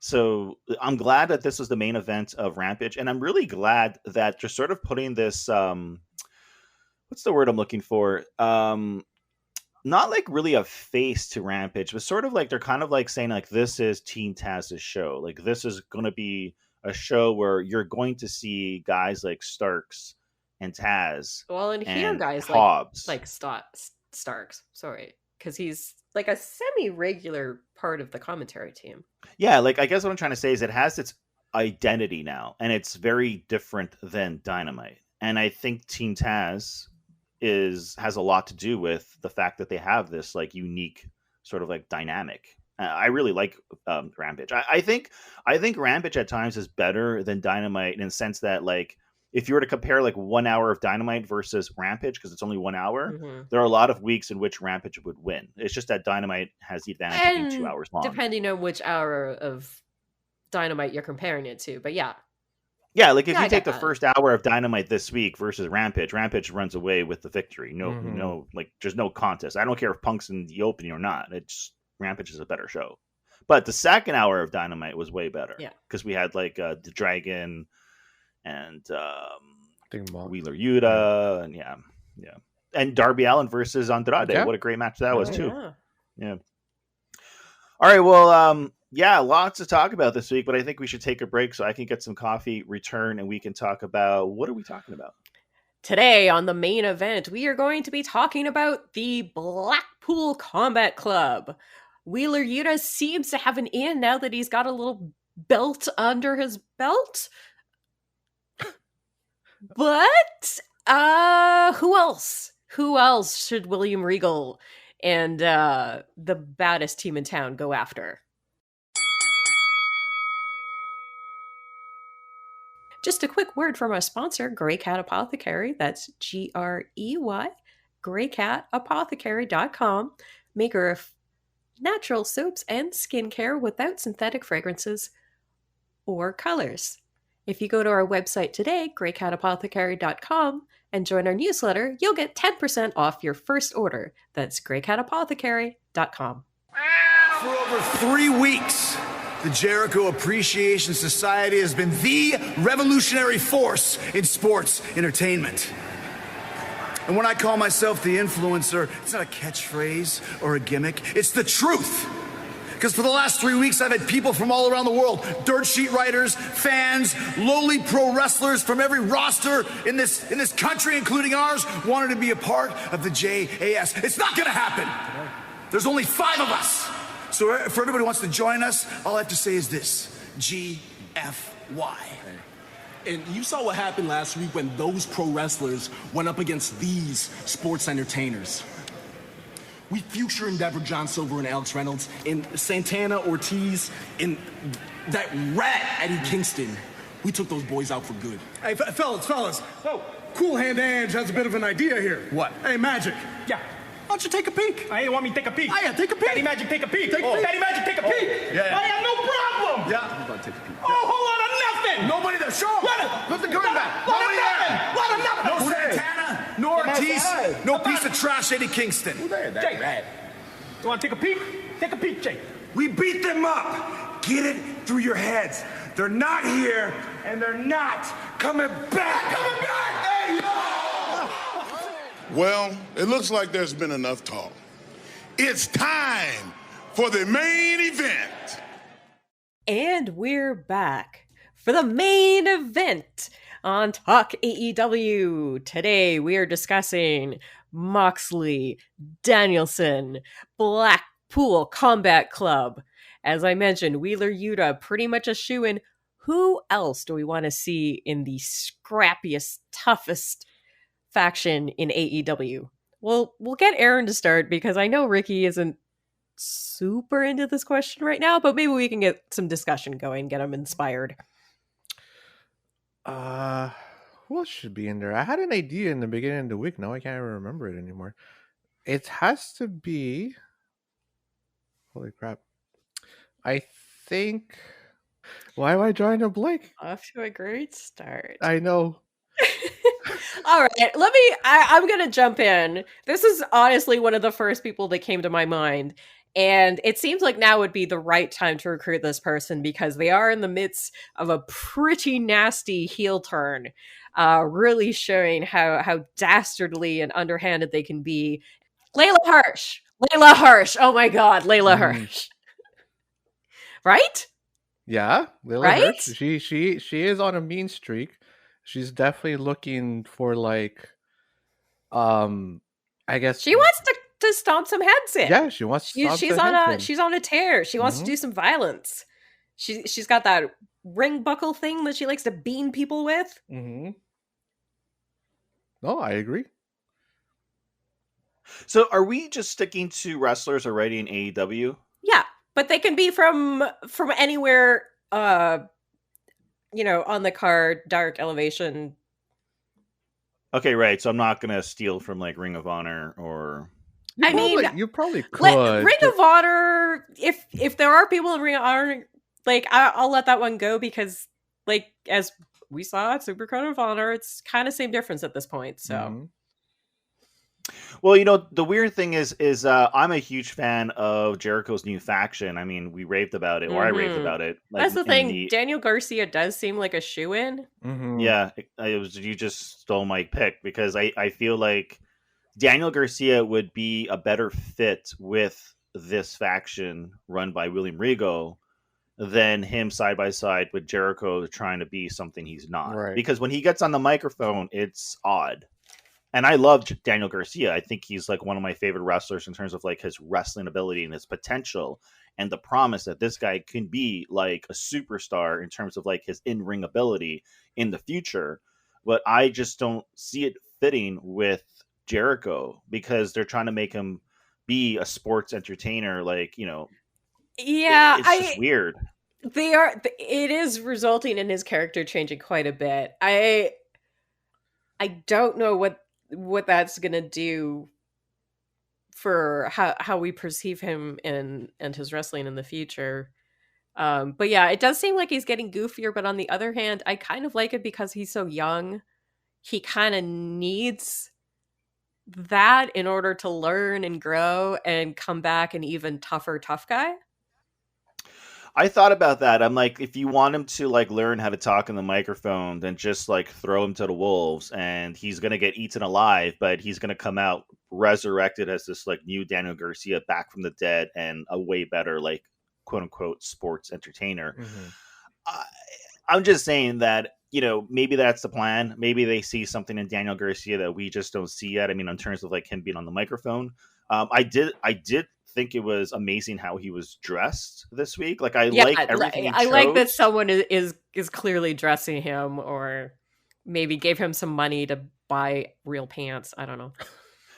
So I'm glad that this was the main event of Rampage, and I'm really glad that you're sort of putting this what's the word I'm looking for? Not like really a face to Rampage, but sort of like they're kind of like saying like this is Team Taz's show. Like this is going to be a show where you're going to see guys like Starks and Taz. Well, and here guys Hobbs. like Starks. Sorry, because he's like a semi-regular part of the commentary team. Yeah, like I guess what I'm trying to say is it has its identity now, and it's very different than Dynamite. And I think Team Taz has a lot to do with the fact that they have this like unique sort of like dynamic. I really like Rampage. I think Rampage at times is better than Dynamite in the sense that like if you were to compare like 1 hour of Dynamite versus Rampage, because it's only 1 hour, there are a lot of weeks in which Rampage would win. It's just that Dynamite has the advantage of being 2 hours long. Depending on which hour of Dynamite you're comparing it to, but yeah. Yeah, like if you take the first hour of Dynamite this week versus Rampage runs away with the victory. No, like there's no contest. I don't care if Punk's in the opening or not. It's Rampage is a better show. But the second hour of Dynamite was way better. Yeah, because we had like the Dragon and Wheeler Yuta and yeah, and Darby Allin versus Andrade. Yeah. What a great match that was too. Yeah. All right, well, yeah, lots to talk about this week, but I think we should take a break so I can get some coffee, return, and we can talk about what are we talking about? Today on the main event, we are going to be talking about the Blackpool Combat Club. Wheeler Yuta seems to have an in now that he's got a little belt under his belt. But who else? Who else should William Regal and the baddest team in town go after? Just a quick word from our sponsor, Grey Cat Apothecary. That's Grey, greycatapothecary.com. Maker of natural soaps and skincare without synthetic fragrances or colors. If you go to our website today, greycatapothecary.com, and join our newsletter, you'll get 10% off your first order. That's greycatapothecary.com. For over 3 weeks, the Jericho Appreciation Society has been the revolutionary force in sports entertainment. And when I call myself the influencer, it's not a catchphrase or a gimmick, it's the truth. Because for the last 3 weeks, I've had people from all around the world, dirt sheet writers, fans, lowly pro wrestlers from every roster in this country, including ours, wanted to be a part of the JAS. It's not gonna happen. There's only 5 of us. So for everybody who wants to join us, all I have to say is this, GFY. And you saw what happened last week when those pro wrestlers went up against these sports entertainers. We future endeavored John Silver and Alex Reynolds in Santana Ortiz, in that rat Eddie Kingston. We took those boys out for good. Hey, fellas. Oh, Cool Hand Ange has a bit of an idea here. What? Hey, Magic. Yeah. Why don't you take a peek? Hey, you want me to take a peek? Oh, yeah, take a peek. Daddy Magic, take a peek. Take a peek. Daddy Magic, take a peek. Yeah. I have no problem. Yeah. I'm about to take a peek. Oh, hold on, I'm nothing. Nobody there. Show him. Put the gun back. Nobody there. Let him nothing. No Santana, no Ortiz, no piece of trash Eddie Kingston. Who there? That Jake. rat. You want to take a peek? Take a peek, Jake. We beat them up. Get it through your heads. They're not here, and they're not coming back. Coming back! Hey, no! Well, it looks like there's been enough talk. It's time for the main event. And we're back for the main event on Talk AEW. Today we are discussing Moxley, Danielson, Blackpool Combat Club. As I mentioned, Wheeler Yuta, pretty much a shoo-in. Who else do we want to see in the scrappiest, toughest faction in AEW? Well, we'll get Aaron to start because I know Ricky isn't super into this question right now, but maybe we can get some discussion going, get him inspired. What should be in there? I had an idea in the beginning of the week. Now I can't even remember it anymore. It has to be... Holy crap. I think... Why am I drawing a blank? Off to a great start. I know. All right, I'm going to jump in. This is honestly one of the first people that came to my mind. And it seems like now would be the right time to recruit this person because they are in the midst of a pretty nasty heel turn, really showing how dastardly and underhanded they can be. Layla Hirsch. Oh my God, Layla Hirsch. Right? Yeah, Layla Hirsch. She is on a mean streak. She's definitely looking for I guess she wants to stomp some heads in. Yeah, she wants to she's on a tear. She wants to do some violence. She's got that ring buckle thing that she likes to bean people with. No, I agree. So are we just sticking to wrestlers already in AEW? Yeah, but they can be from anywhere, on the card, Dark Elevation. Okay, right. So I'm not gonna steal from like Ring of Honor or. You probably could. Ring of Honor, if there are people in Ring of Honor, like I'll let that one go because, like, as we saw at Supercard of Honor, it's kind of same difference at this point. So. Mm-hmm. Well, the weird thing is I'm a huge fan of Jericho's new faction. I mean, we raved about it, or I raved about it. Like, that's the thing. Daniel Garcia does seem like a shoo-in. Mm-hmm. Yeah, you just stole my pick because I feel like Daniel Garcia would be a better fit with this faction run by William Regal than him side by side with Jericho trying to be something he's not. Right. Because when he gets on the microphone, it's odd. And I love Daniel Garcia. I think he's like one of my favorite wrestlers in terms of like his wrestling ability and his potential and the promise that this guy can be like a superstar in terms of like his in-ring ability in the future. But I just don't see it fitting with Jericho because they're trying to make him be a sports entertainer. Like, Yeah, it's just weird. It is resulting in his character changing quite a bit. I don't know what that's gonna do for how we perceive him and his wrestling in the future. But yeah, it does seem like he's getting goofier, but on the other hand, I kind of like it because he's so young. He kind of needs that in order to learn and grow and come back an even tougher tough guy. I thought about that. I'm like, if you want him to like learn how to talk in the microphone, then just like throw him to the wolves and he's going to get eaten alive, but he's going to come out resurrected as this like new Daniel Garcia back from the dead and a way better, like, quote unquote, sports entertainer. Mm-hmm. I'm just saying that, maybe that's the plan. Maybe they see something in Daniel Garcia that we just don't see yet. I mean, in terms of like him being on the microphone, I did think it was amazing how he was dressed this week. Like, I like everything he chose. I like that someone is clearly dressing him, or maybe gave him some money to buy real pants. I don't know.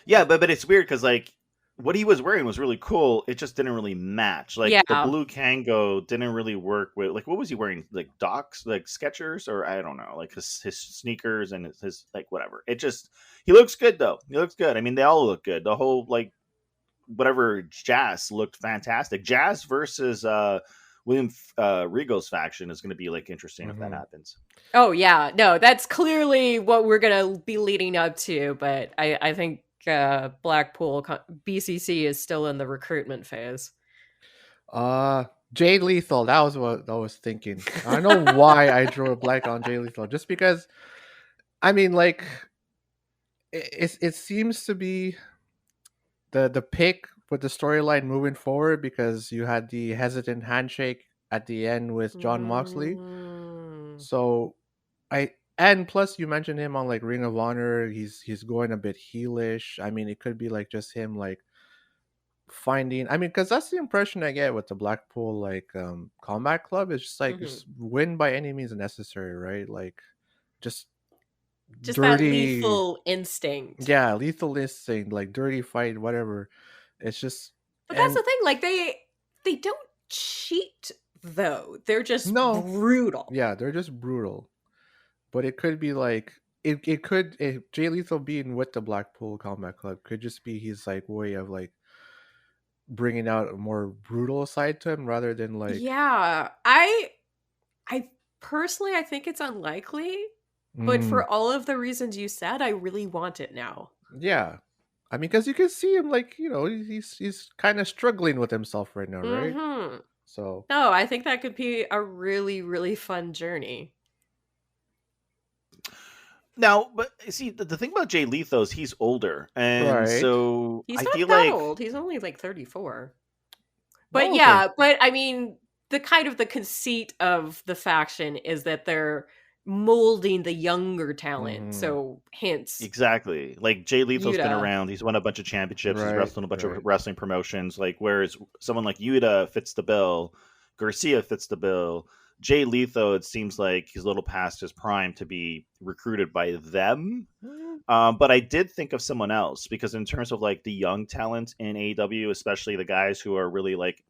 Yeah, but it's weird because like what he was wearing was really cool. It just didn't really match. Like the blue Kango didn't really work with like what was he wearing? Like Docs, like Skechers, or I don't know, like his sneakers and his like whatever. It just he looks good though. He looks good. I mean, they all look good. The whole like whatever Jazz looked fantastic. Jazz versus William Regal's faction is going to be like interesting if that happens. Oh yeah, no, that's clearly what we're going to be leading up to. But I think Blackpool BCC is still in the recruitment phase. Jay Lethal, that was what I was thinking. I don't know why I drew a blank on Jay Lethal, just because I mean, like it seems to be the pick with the storyline moving forward, because you had the hesitant handshake at the end with John Moxley. So and plus you mentioned him on like Ring of Honor. He's going a bit heelish. I mean, it could be like just him like finding. I mean, because that's the impression I get with the Blackpool like Combat Club. It's just like just win by any means necessary, right? Like just dirty, that lethal instinct. Yeah, lethal instinct, like dirty fight, whatever. It's just. But that's the thing. Like they don't cheat though. They're just brutal. Yeah, they're just brutal. But it could be like it could Jay Lethal being with the Blackpool Combat Club could just be his like way of like bringing out a more brutal side to him rather than like. Yeah, I personally I think it's unlikely, but for all of the reasons you said, I really want it now. Yeah, I mean, because you can see him like he's kind of struggling with himself right now, right? Mm-hmm. So no, I think that could be a really really fun journey. Now, but see, the thing about Jay Lethal is he's older, and so he's I not feel that like old. He's only like 34. But yeah, but I mean, the conceit of the faction is that they're molding the younger talent. So hence, exactly, like Jay Lethal's been around. He's won a bunch of championships. He's wrestled a bunch of wrestling promotions. Like whereas someone like Yuta fits the bill, Garcia fits the bill. Jay Lethal, it seems like he's a little past his prime to be recruited by them. But I did think of someone else because in terms of like the young talent in AEW, especially the guys who are really like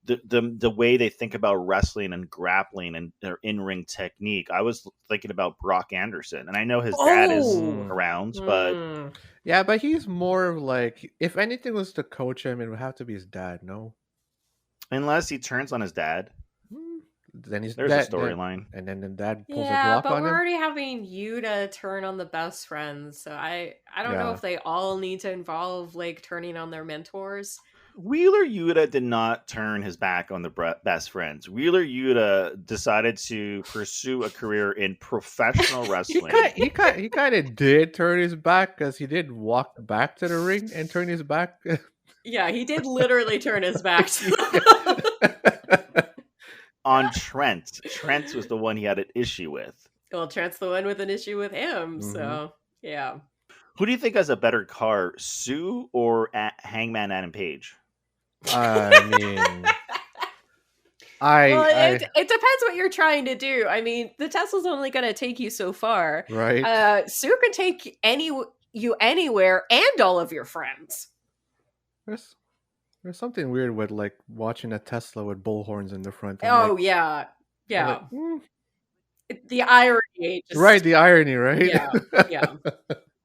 the way they think about wrestling and grappling and their in-ring technique, I was thinking about Brock Anderson. And I know his dad is around, but yeah, but he's more of like, if anything was to coach him, it would have to be his dad, no? unless he turns on his dad, Then he's there's a storyline. and then the dad pulls a Yeah, Glock but on we're him. already having Yuta turn on the best friends, so I don't know Yeah. if they all need to involve like turning on their mentors. Wheeler Yuta did not turn his back on the best friends. Wheeler Yuta decided to pursue a career in professional wrestling. He kind of did turn his back because he did walk back to the ring and turn his back. Yeah, he did literally turn his back to On Trent. Trent was the one he had an issue with. Well, Trent's the one with an issue with him, so yeah. Who do you think has a better car, Sue or Hangman Adam Page? I mean, Well, it depends what you're trying to do. I mean, the Tesla's only going to take you so far. right. Sue can take you anywhere and all of your friends. There's something weird with like watching a Tesla with bullhorns in the front. I'm Oh like, yeah, yeah. like, The irony, just, right, the irony, right? Yeah, yeah.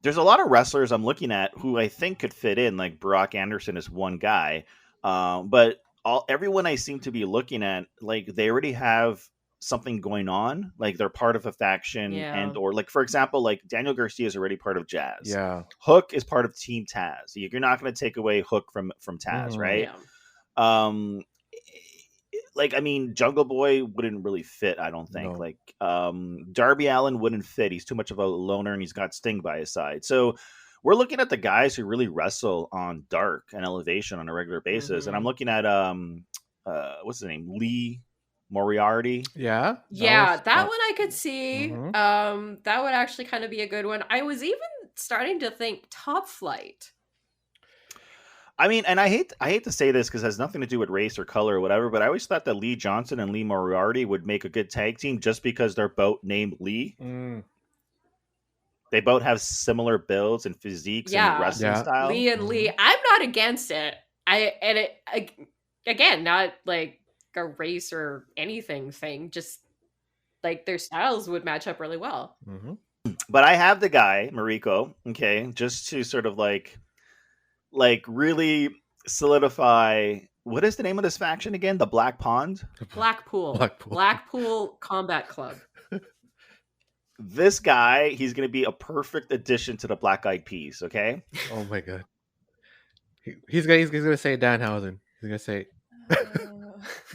There's a lot of wrestlers I'm looking at who I think could fit in. Like Brock Anderson is one guy, but everyone I seem to be looking at, like they already have something going on. Like they're part of a faction, and or like for example, like Daniel Garcia is already part of Jazz. Yeah. Hook is part of Team Taz. You're not going to take away Hook from Taz, right? Yeah. Like I mean, Jungle Boy wouldn't really fit. I don't think. No. Like Darby Allin wouldn't fit. He's too much of a loner, and he's got Sting by his side. So we're looking at the guys who really wrestle on Dark and Elevation on a regular basis. And I'm looking at what's his name, Lee Moriarty. Yeah. Yeah, that one I could see. Mhm. That would actually kind of be a good one. I was even starting to think Top Flight. I mean, and I hate to say this because it has nothing to do with race or color or whatever, but I always thought that Lee Johnson and Lee Moriarty would make a good tag team just because they're both named Lee. They both have similar builds and physiques and wrestling style. Lee and Lee. I'm not against it. Again, not like a race or anything thing. Just like their styles would match up really well. But I have the guy, Mariko, okay, just to sort of like really solidify. What is the name of this faction again? The Black Pond? Blackpool Combat Club. This guy, he's going to be a perfect addition to the Black Eyed Peas, okay? Oh my god. He's gonna say Danhausen. He's gonna say.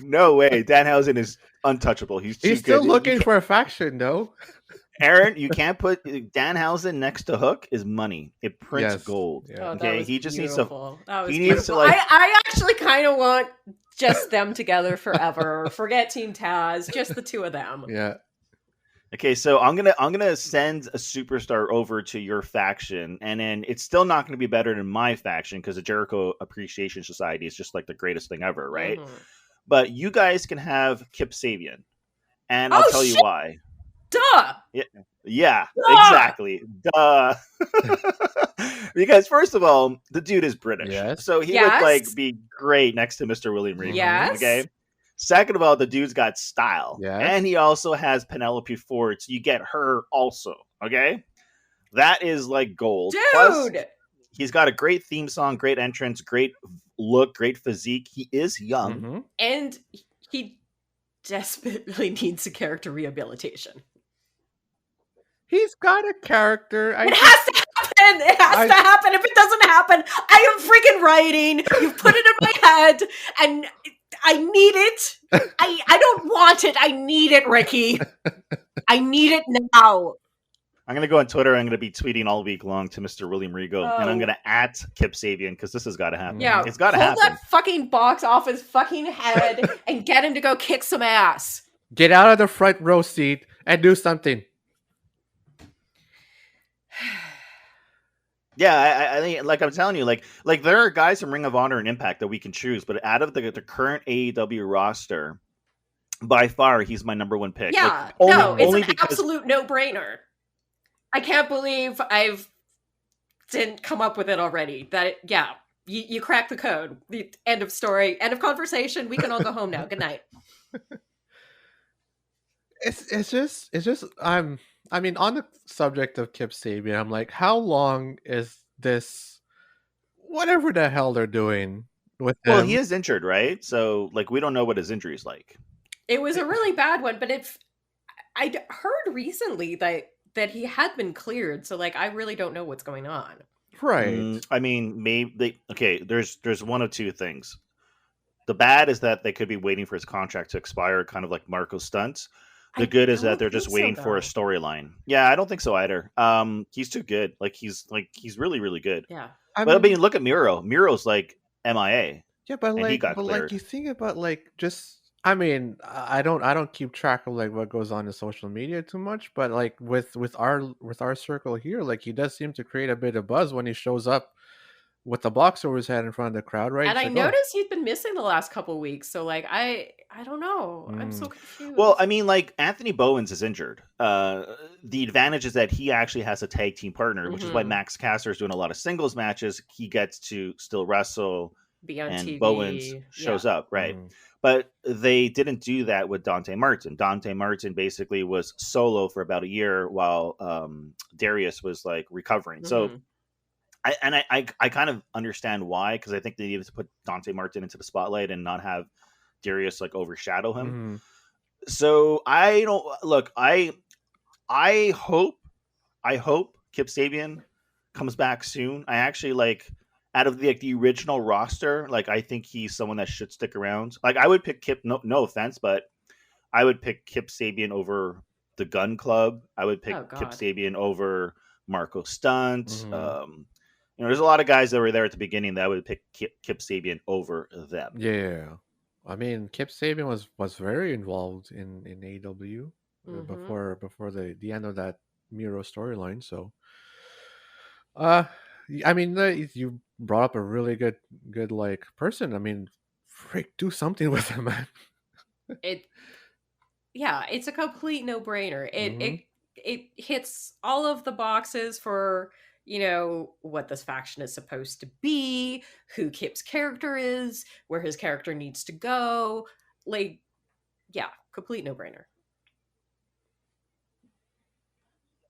No way. Danhausen is untouchable. He's still looking for a faction, though. Aaron, you can't put Danhausen next to Hook is money. It prints gold. Oh, okay, he just beautiful. needs to. Needs to like. I actually kind of want just them together forever. Forget Team Taz, just the two of them. Yeah. Okay, so I'm gonna send a superstar over to your faction, and then it's still not going to be better than my faction because the Jericho Appreciation Society is just like the greatest thing ever, right? But you guys can have Kip Sabian, and I'll tell you why. Duh. Yeah, exactly. Duh. Because first of all, the dude is British, so he would like be great next to Mr. William Regal. Yes. Okay. Second of all, the dude's got style, and he also has Penelope Ford, so you get her also. Okay, that is like gold. Dude, plus, he's got a great theme song, great entrance, great look, great physique. He is young, and he desperately needs a character rehabilitation. He's got a character. It has to happen. It has to happen. If it doesn't happen, I am freaking writing. You've put it in my head, and I need it. I don't want it. I need it, Ricky. I need it now. I'm going to go on Twitter. I'm going to be tweeting all week long to Mr. William Regal, and I'm going to @ Kip Sabian because this has got to happen. Yeah, it's got to happen. Pull that fucking box off his fucking head and get him to go kick some ass. Get out of the front row seat and do something. Yeah, I think, like I'm telling you, like there are guys from Ring of Honor and Impact that we can choose, but out of the current AEW roster, by far he's my #1 pick. Yeah, like, it's an absolute no-brainer. I can't believe I've didn't come up with it already. That you cracked the code. The end of story, end of conversation. We can all go home now. Good night. It's just I mean, on the subject of Kip Sabian, I'm like, how long is this? Whatever the hell they're doing with him. Well, he is injured, right? So like, we don't know what his injury is like. It was a really bad one, but I'd heard recently that he had been cleared. So like, I really don't know what's going on. Right. I mean, maybe there's one of two things. The bad is that they could be waiting for his contract to expire, kind of like Mariko stunts. The good is that they're just waiting for a storyline. Yeah, I don't think so either. He's too good. He's really, really good. Yeah. I mean, look at Miro. Miro's like MIA. Yeah, but and he got cleared. like you think about just. I mean, I don't keep track of like what goes on in social media too much, but like with our circle here, like he does seem to create a bit of buzz when he shows up with the box over his head in front of the crowd, right? And I noticed he'd been missing the last couple of weeks, so like I don't know. I'm so confused. Well, I mean, like Anthony Bowens is injured. The advantage is that he actually has a tag team partner, which is why Max Caster is doing a lot of singles matches. He gets to still wrestle, be on and TV. Bowens shows up, right? But they didn't do that with Dante Martin. Dante Martin basically was solo for about a year while Darius was like recovering. So. I kind of understand why, because I think they needed to put Dante Martin into the spotlight and not have Darius like overshadow him. So I don't look. I hope Kip Sabian comes back soon. I actually like out of the original roster. Like I think he's someone that should stick around. Like I would pick Kip. No offense, but I would pick Kip Sabian over the Gun Club. I would pick Kip Sabian over Mariko Stunt. There's a lot of guys that were there at the beginning that I would pick Kip Sabian over them. Yeah, I mean, Kip Sabian was very involved in AEW before the end of that Miro storyline. So, I mean, you brought up a really good like person. I mean, frick, do something with him, man. It's a complete no-brainer. It hits all of the boxes for, what this faction is supposed to be, who Kip's character is, where his character needs to go. Like, yeah, complete no-brainer.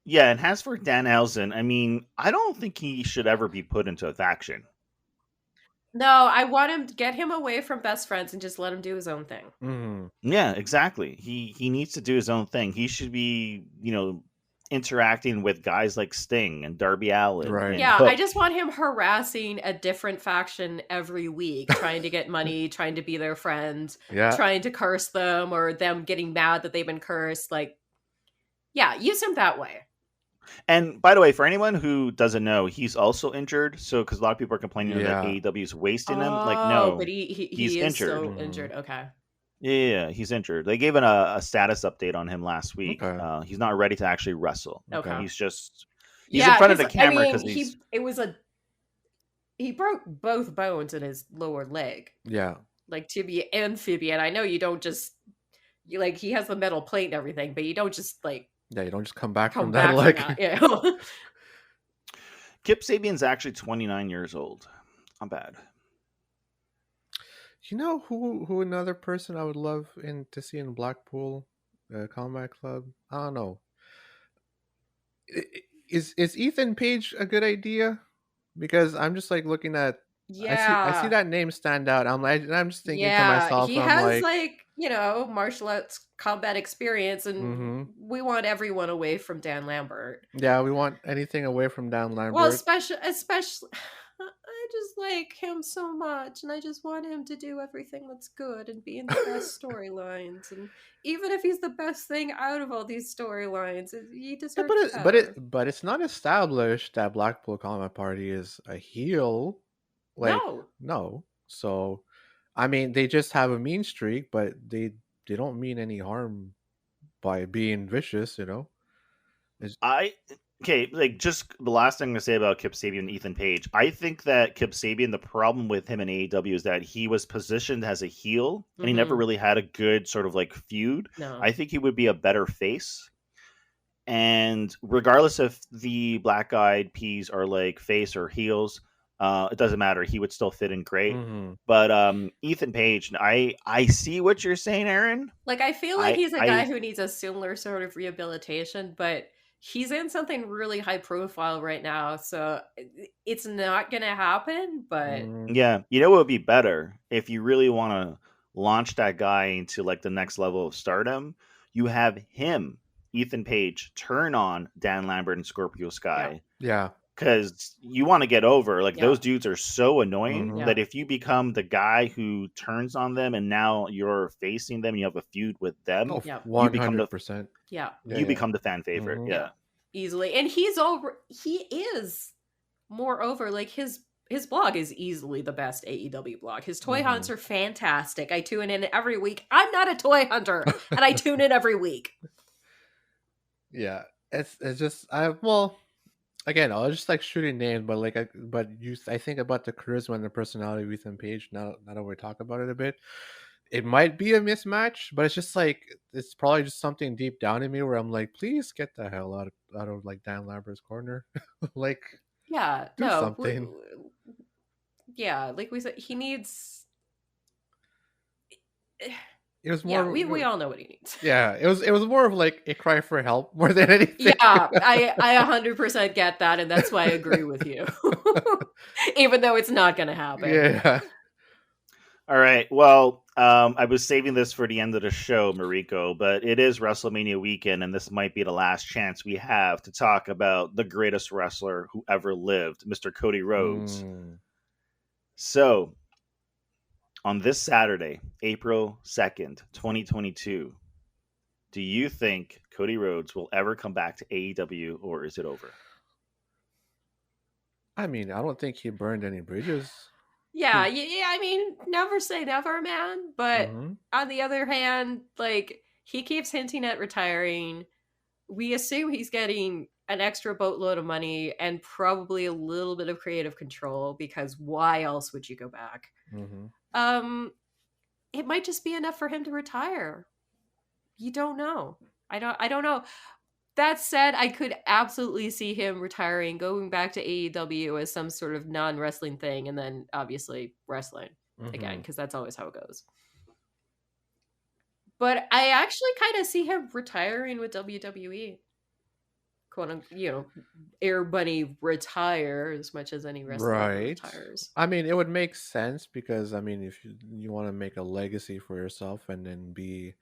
Yeah, and as for Danielson, I mean, I don't think he should ever be put into a faction. No, I want him to get him away from best friends and just let him do his own thing. Yeah, exactly. He needs to do his own thing. He should be, interacting with guys like Sting and Darby Allin. Right. Yeah, I just want him harassing a different faction every week, trying to get money, trying to be their friend, trying to curse them, or them getting mad that they've been cursed. Like, yeah, use him that way. And by the way, for anyone who doesn't know, he's also injured. So, because a lot of people are complaining that AEW is wasting him. Like, no, but he's injured. So injured. Okay. Yeah, he's injured. They gave a status update on him last week. Okay. He's not ready to actually wrestle. Okay. He's in front of the camera because he broke both bones in his lower leg. Yeah. Like tibia and fibia. And I know you don't just he has the metal plate and everything, but you don't just you don't just come back from that. Yeah. Kip Sabian's actually 29 years old. Not bad. You know who another person I would love to see in Blackpool Combat Club? I don't know. Is Ethan Page a good idea? Because I'm just looking at I see that name stand out. I'm just thinking to myself, he has martial arts combat experience, and we want everyone away from Dan Lambert. Yeah, we want anything away from Dan Lambert. Well, especially I just like him so much, and I just want him to do everything that's good and be in the best storylines. And even if he's the best thing out of all these storylines, he deserves. But it's not established that Blackpool Combat Party is a heel. No. So, I mean, they just have a mean streak, but they don't mean any harm by being vicious, just the last thing to say about Kip Sabian and Ethan Page. I think that Kip Sabian, the problem with him in AEW is that he was positioned as a heel, and he never really had a good sort of feud. No. I think he would be a better face. And regardless if the Black Eyed Peas are like face or heels, it doesn't matter. He would still fit in great. Mm-hmm. But Ethan Page, I see what you're saying, Aaron. Like, I feel like he's a I guy who needs a similar sort of rehabilitation, but he's in something really high profile right now, so it's not gonna happen. But Yeah, you know what would be better if you really want to launch that guy into like the next level of stardom? You have him, Ethan Page, turn on Dan Lambert and Scorpio Sky. Yeah. Because you want to get over, like, Yeah. those dudes are so annoying Mhm. that if you become the guy who turns on them and now you're facing them, you have a feud with them, Oh, Yeah. you become the 100%. yeah, you become the fan favorite. Mhm. Yeah. easily. And he is moreover, like, his blog is easily the best AEW blog. His toy hunts are fantastic. I tune in every week. I'm not a toy hunter, and I tune in every week. Yeah. It's just again, I was just like shooting names, but like I think about the charisma and the personality of Ethan Page. Now that we talk about it a bit, it might be a mismatch, but it's just like it's probably just something deep down in me where I'm like, please get the hell out of like Dan Lambert's corner, like Yeah, do no, something. yeah, like we said, he needs. It was Yeah, more. we all know what he needs. Yeah, it was more of like a cry for help more than anything. Yeah, I 100% get that, and that's why I agree with you. Even though it's not going to happen. Yeah. All right. Well, I was saving this for the end of the show, Mariko, but it is WrestleMania weekend, and this might be the last chance we have to talk about the greatest wrestler who ever lived, Mr. Cody Rhodes. So, on this Saturday, April 2nd, 2022, do you think Cody Rhodes will ever come back to AEW, or is it over? I mean, I don't think he burned any bridges. Yeah, I mean, never say never, man. But Mhm. on the other hand, like, he keeps hinting at retiring. We assume he's getting an extra boatload of money and probably a little bit of creative control, because why else would you go back? Mhm. It might just be enough for him to retire. You don't know. I don't know. That said, I could absolutely see him retiring, going back to AEW as some sort of non-wrestling thing, and then obviously wrestling again, because that's always how it goes. But I actually kind of see him retiring with WWE. Quote unquote, Air Bunny retire as much as any wrestler Right. retires. I mean, it would make sense because I mean, if you want to make a legacy for yourself and then be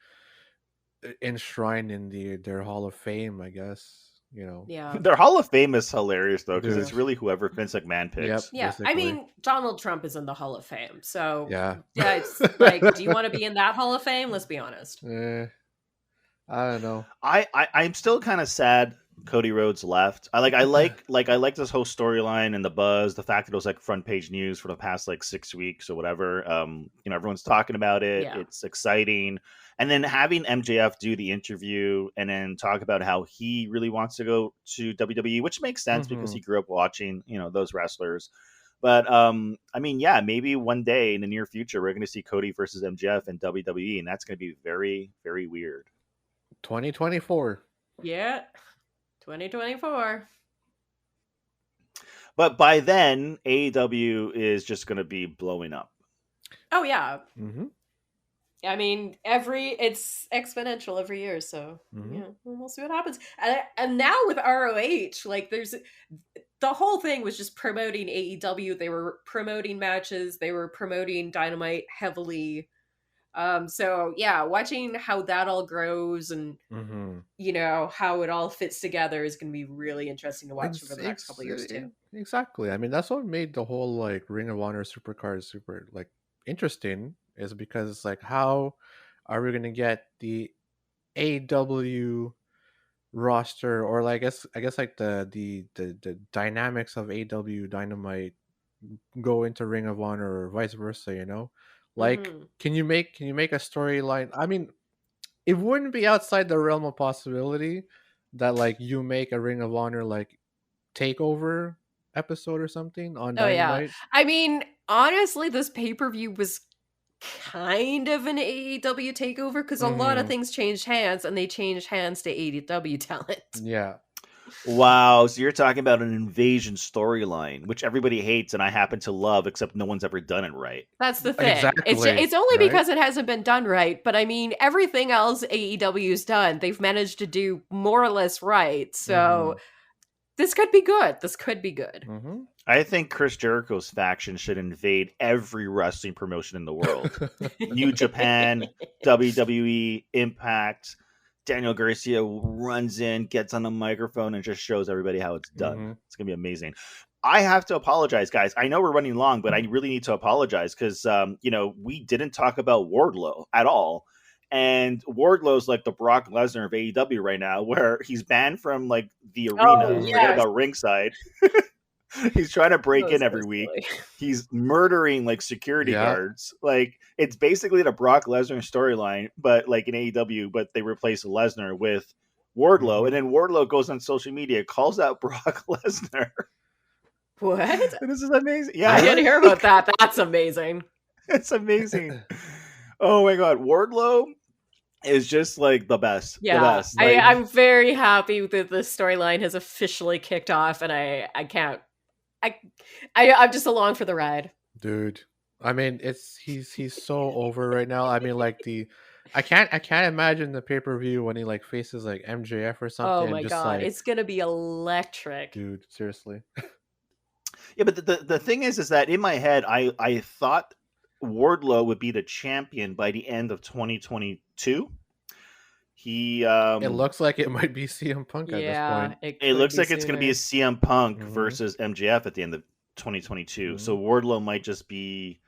enshrined in their Hall of Fame, I guess, Yeah. Their Hall of Fame is hilarious, though, because Dude. it's really whoever Vince McMahon picks. Yep. Yeah, I basically. mean, Donald Trump is in the Hall of Fame, so Yeah. it's like, do you want to be in that Hall of Fame? Let's be honest. I don't know. I'm still kind of sad Cody Rhodes left. I like this whole storyline and the buzz, the fact that it was like front page news for the past like 6 weeks or whatever. Everyone's talking about it. Yeah. It's exciting. And then having MJF do the interview and then talk about how he really wants to go to WWE, which makes sense because he grew up watching, those wrestlers. But I mean, yeah, maybe one day in the near future we're going to see Cody versus MJF in WWE, and that's going to be very, very weird. 2024. Yeah, 2024. But by then, AEW is just going to be blowing up. Oh yeah. Mm-hmm. I mean, it's exponential every year, so yeah, we'll see what happens. And now with ROH, like, there's the whole thing was just promoting AEW. They were promoting matches, they were promoting Dynamite heavily. So yeah, watching how that all grows and how it all fits together is going to be really interesting to watch over the next couple of years too. Exactly. I mean, that's what made the whole like Ring of Honor Supercard super like interesting, is because it's like, how are we going to get the AEW roster, or like I guess like the dynamics of AEW Dynamite go into Ring of Honor, or vice versa, like can you make a storyline? I mean, it wouldn't be outside the realm of possibility that like you make a Ring of Honor like takeover episode or something on Dynamite. I mean, honestly, this pay-per-view was kind of an AEW takeover because a lot of things changed hands, and they changed hands to AEW talent. Yeah. Wow, so you're talking about an invasion storyline, which everybody hates and I happen to love, except no one's ever done it right. That's the thing. Exactly, It's only right? because it hasn't been done right. But I mean, everything else AEW's done, they've managed to do more or less right. So this could be good. This could be good. I think Chris Jericho's faction should invade every wrestling promotion in the world. New Japan, WWE, Impact. Daniel Garcia runs in, gets on the microphone, and just shows everybody how it's done. It's going to be amazing. I have to apologize, guys. I know we're running long, but I really need to apologize because, we didn't talk about Wardlow at all. And Wardlow's like the Brock Lesnar of AEW right now, where he's banned from like the arena. Forget about ringside. He's trying to break in every week. He's murdering like security guards. Like it's basically the Brock Lesnar storyline, but like in AEW, but they replace Lesnar with Wardlow. And then Wardlow goes on social media, calls out Brock Lesnar. What? And this is amazing. Yeah. I didn't hear about that. That's amazing. It's amazing. Oh my God. Wardlow is just like the best. Yeah. The best. Like, I'm very happy that the storyline has officially kicked off, and I'm just along for the ride. Dude. I mean, he's so over right now. I mean, like I can't imagine the pay-per-view when he like faces like MJF or something. Oh my just, God. like, It's gonna be electric. dude, seriously. Yeah, but the thing is that in my head, I thought Wardlow would be the champion by the end of 2022. He it looks like it might be CM Punk at this point. It looks like it's going to be a CM Punk versus MJF at the end of 2022. So Wardlow might just be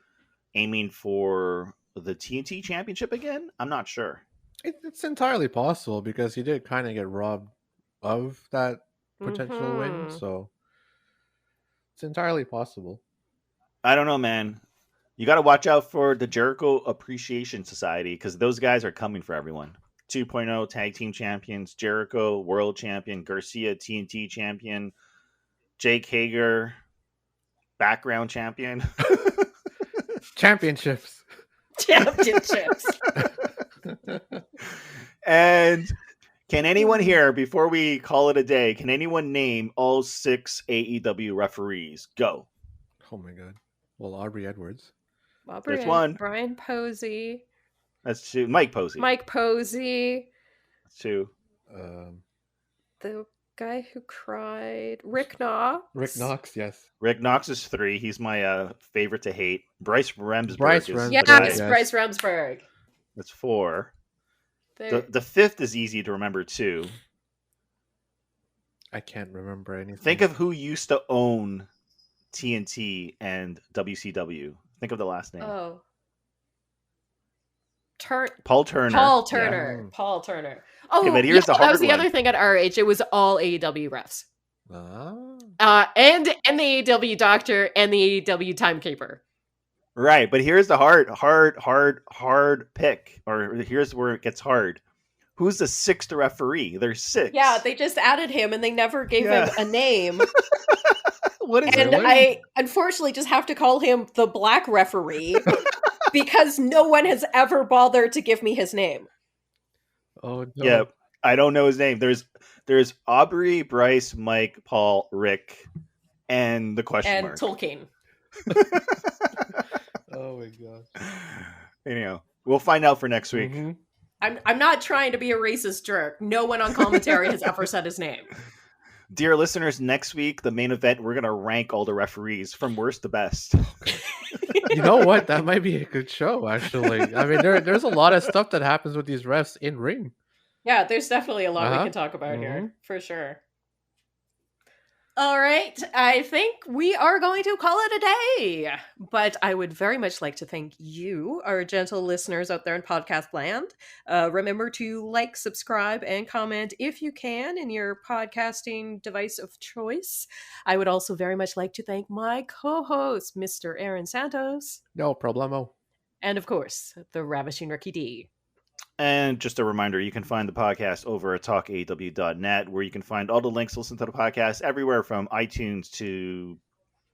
aiming for the TNT championship again. I'm not sure. It's entirely possible because he did kind of get robbed of that potential win. So it's entirely possible. I don't know, man. You got to watch out for the Jericho Appreciation Society because those guys are coming for everyone. 2.0 tag team champions, Jericho world champion, Garcia TNT champion, Jake Hager background champion. Championships. And can anyone here, before we call it a day, can anyone name all 6 AEW referees? Go. Oh my God. Well, Aubrey Edwards. There's one. Brian Posey. That's 2. Mike Posey. That's 2. The guy who cried. Rick Knox. Rick Knox, yes. Rick Knox is 3. He's my favorite to hate. Bryce Remsburg. Bryce Remsburg. That's 4. The 5th is easy to remember too. I can't remember anything. Think of who used to own TNT and WCW. Think of the last name. Oh. Paul Turner. Paul Turner. Yeah. Paul Turner. Oh, okay, but here's the hard that was the one. other thing at RH. It was all AEW refs. And the AEW doctor and the AEW timekeeper. Right, but here's the hard pick. Or here's where it gets hard. Who's the 6th referee? There's 6. Yeah, they just added him and they never gave him a name. What is and it? I unfortunately just have to call him the Black Referee because no one has ever bothered to give me his name. Oh no. Yeah, I don't know his name. There's Aubrey, Bryce, Mike, Paul, Rick, and the question mark. And Tolkien. Oh my gosh. Anyhow, we'll find out for next week. I'm not trying to be a racist jerk. No one on commentary has ever said his name. Dear listeners, next week, the main event, we're going to rank all the referees from worst to best. You know what? That might be a good show, actually. I mean, there's a lot of stuff that happens with these refs in ring. Yeah, there's definitely a lot we can talk about here, for sure. All right, I think we are going to call it a day. But I would very much like to thank you, our gentle listeners out there in podcast land. Remember to like, subscribe, and comment if you can in your podcasting device of choice. I would also very much like to thank my co-host, Mr. Aaron Santos. No problemo. And of course, the Ravishing Ricky D. And just a reminder, you can find the podcast over at talkaw.net, where you can find all the links to listen to the podcast everywhere from iTunes to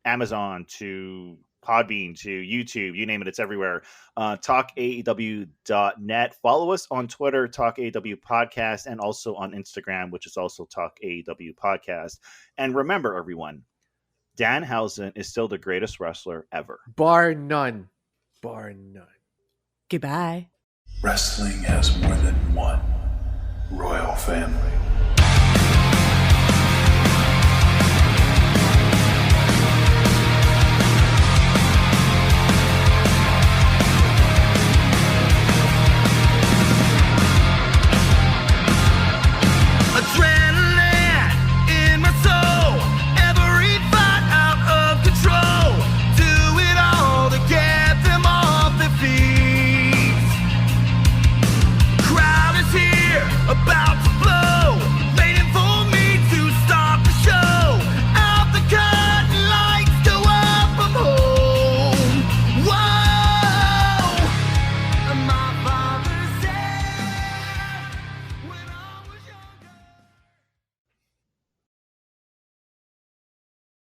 Amazon to Podbean to YouTube, you name it, it's everywhere. TalkAEW.net. Follow us on Twitter, Talk AEW Podcast, and also on Instagram, which is also Talk AEW Podcast. And remember, everyone, Danhausen is still the greatest wrestler ever. Bar none. Bar none. Goodbye. Wrestling has more than one royal family.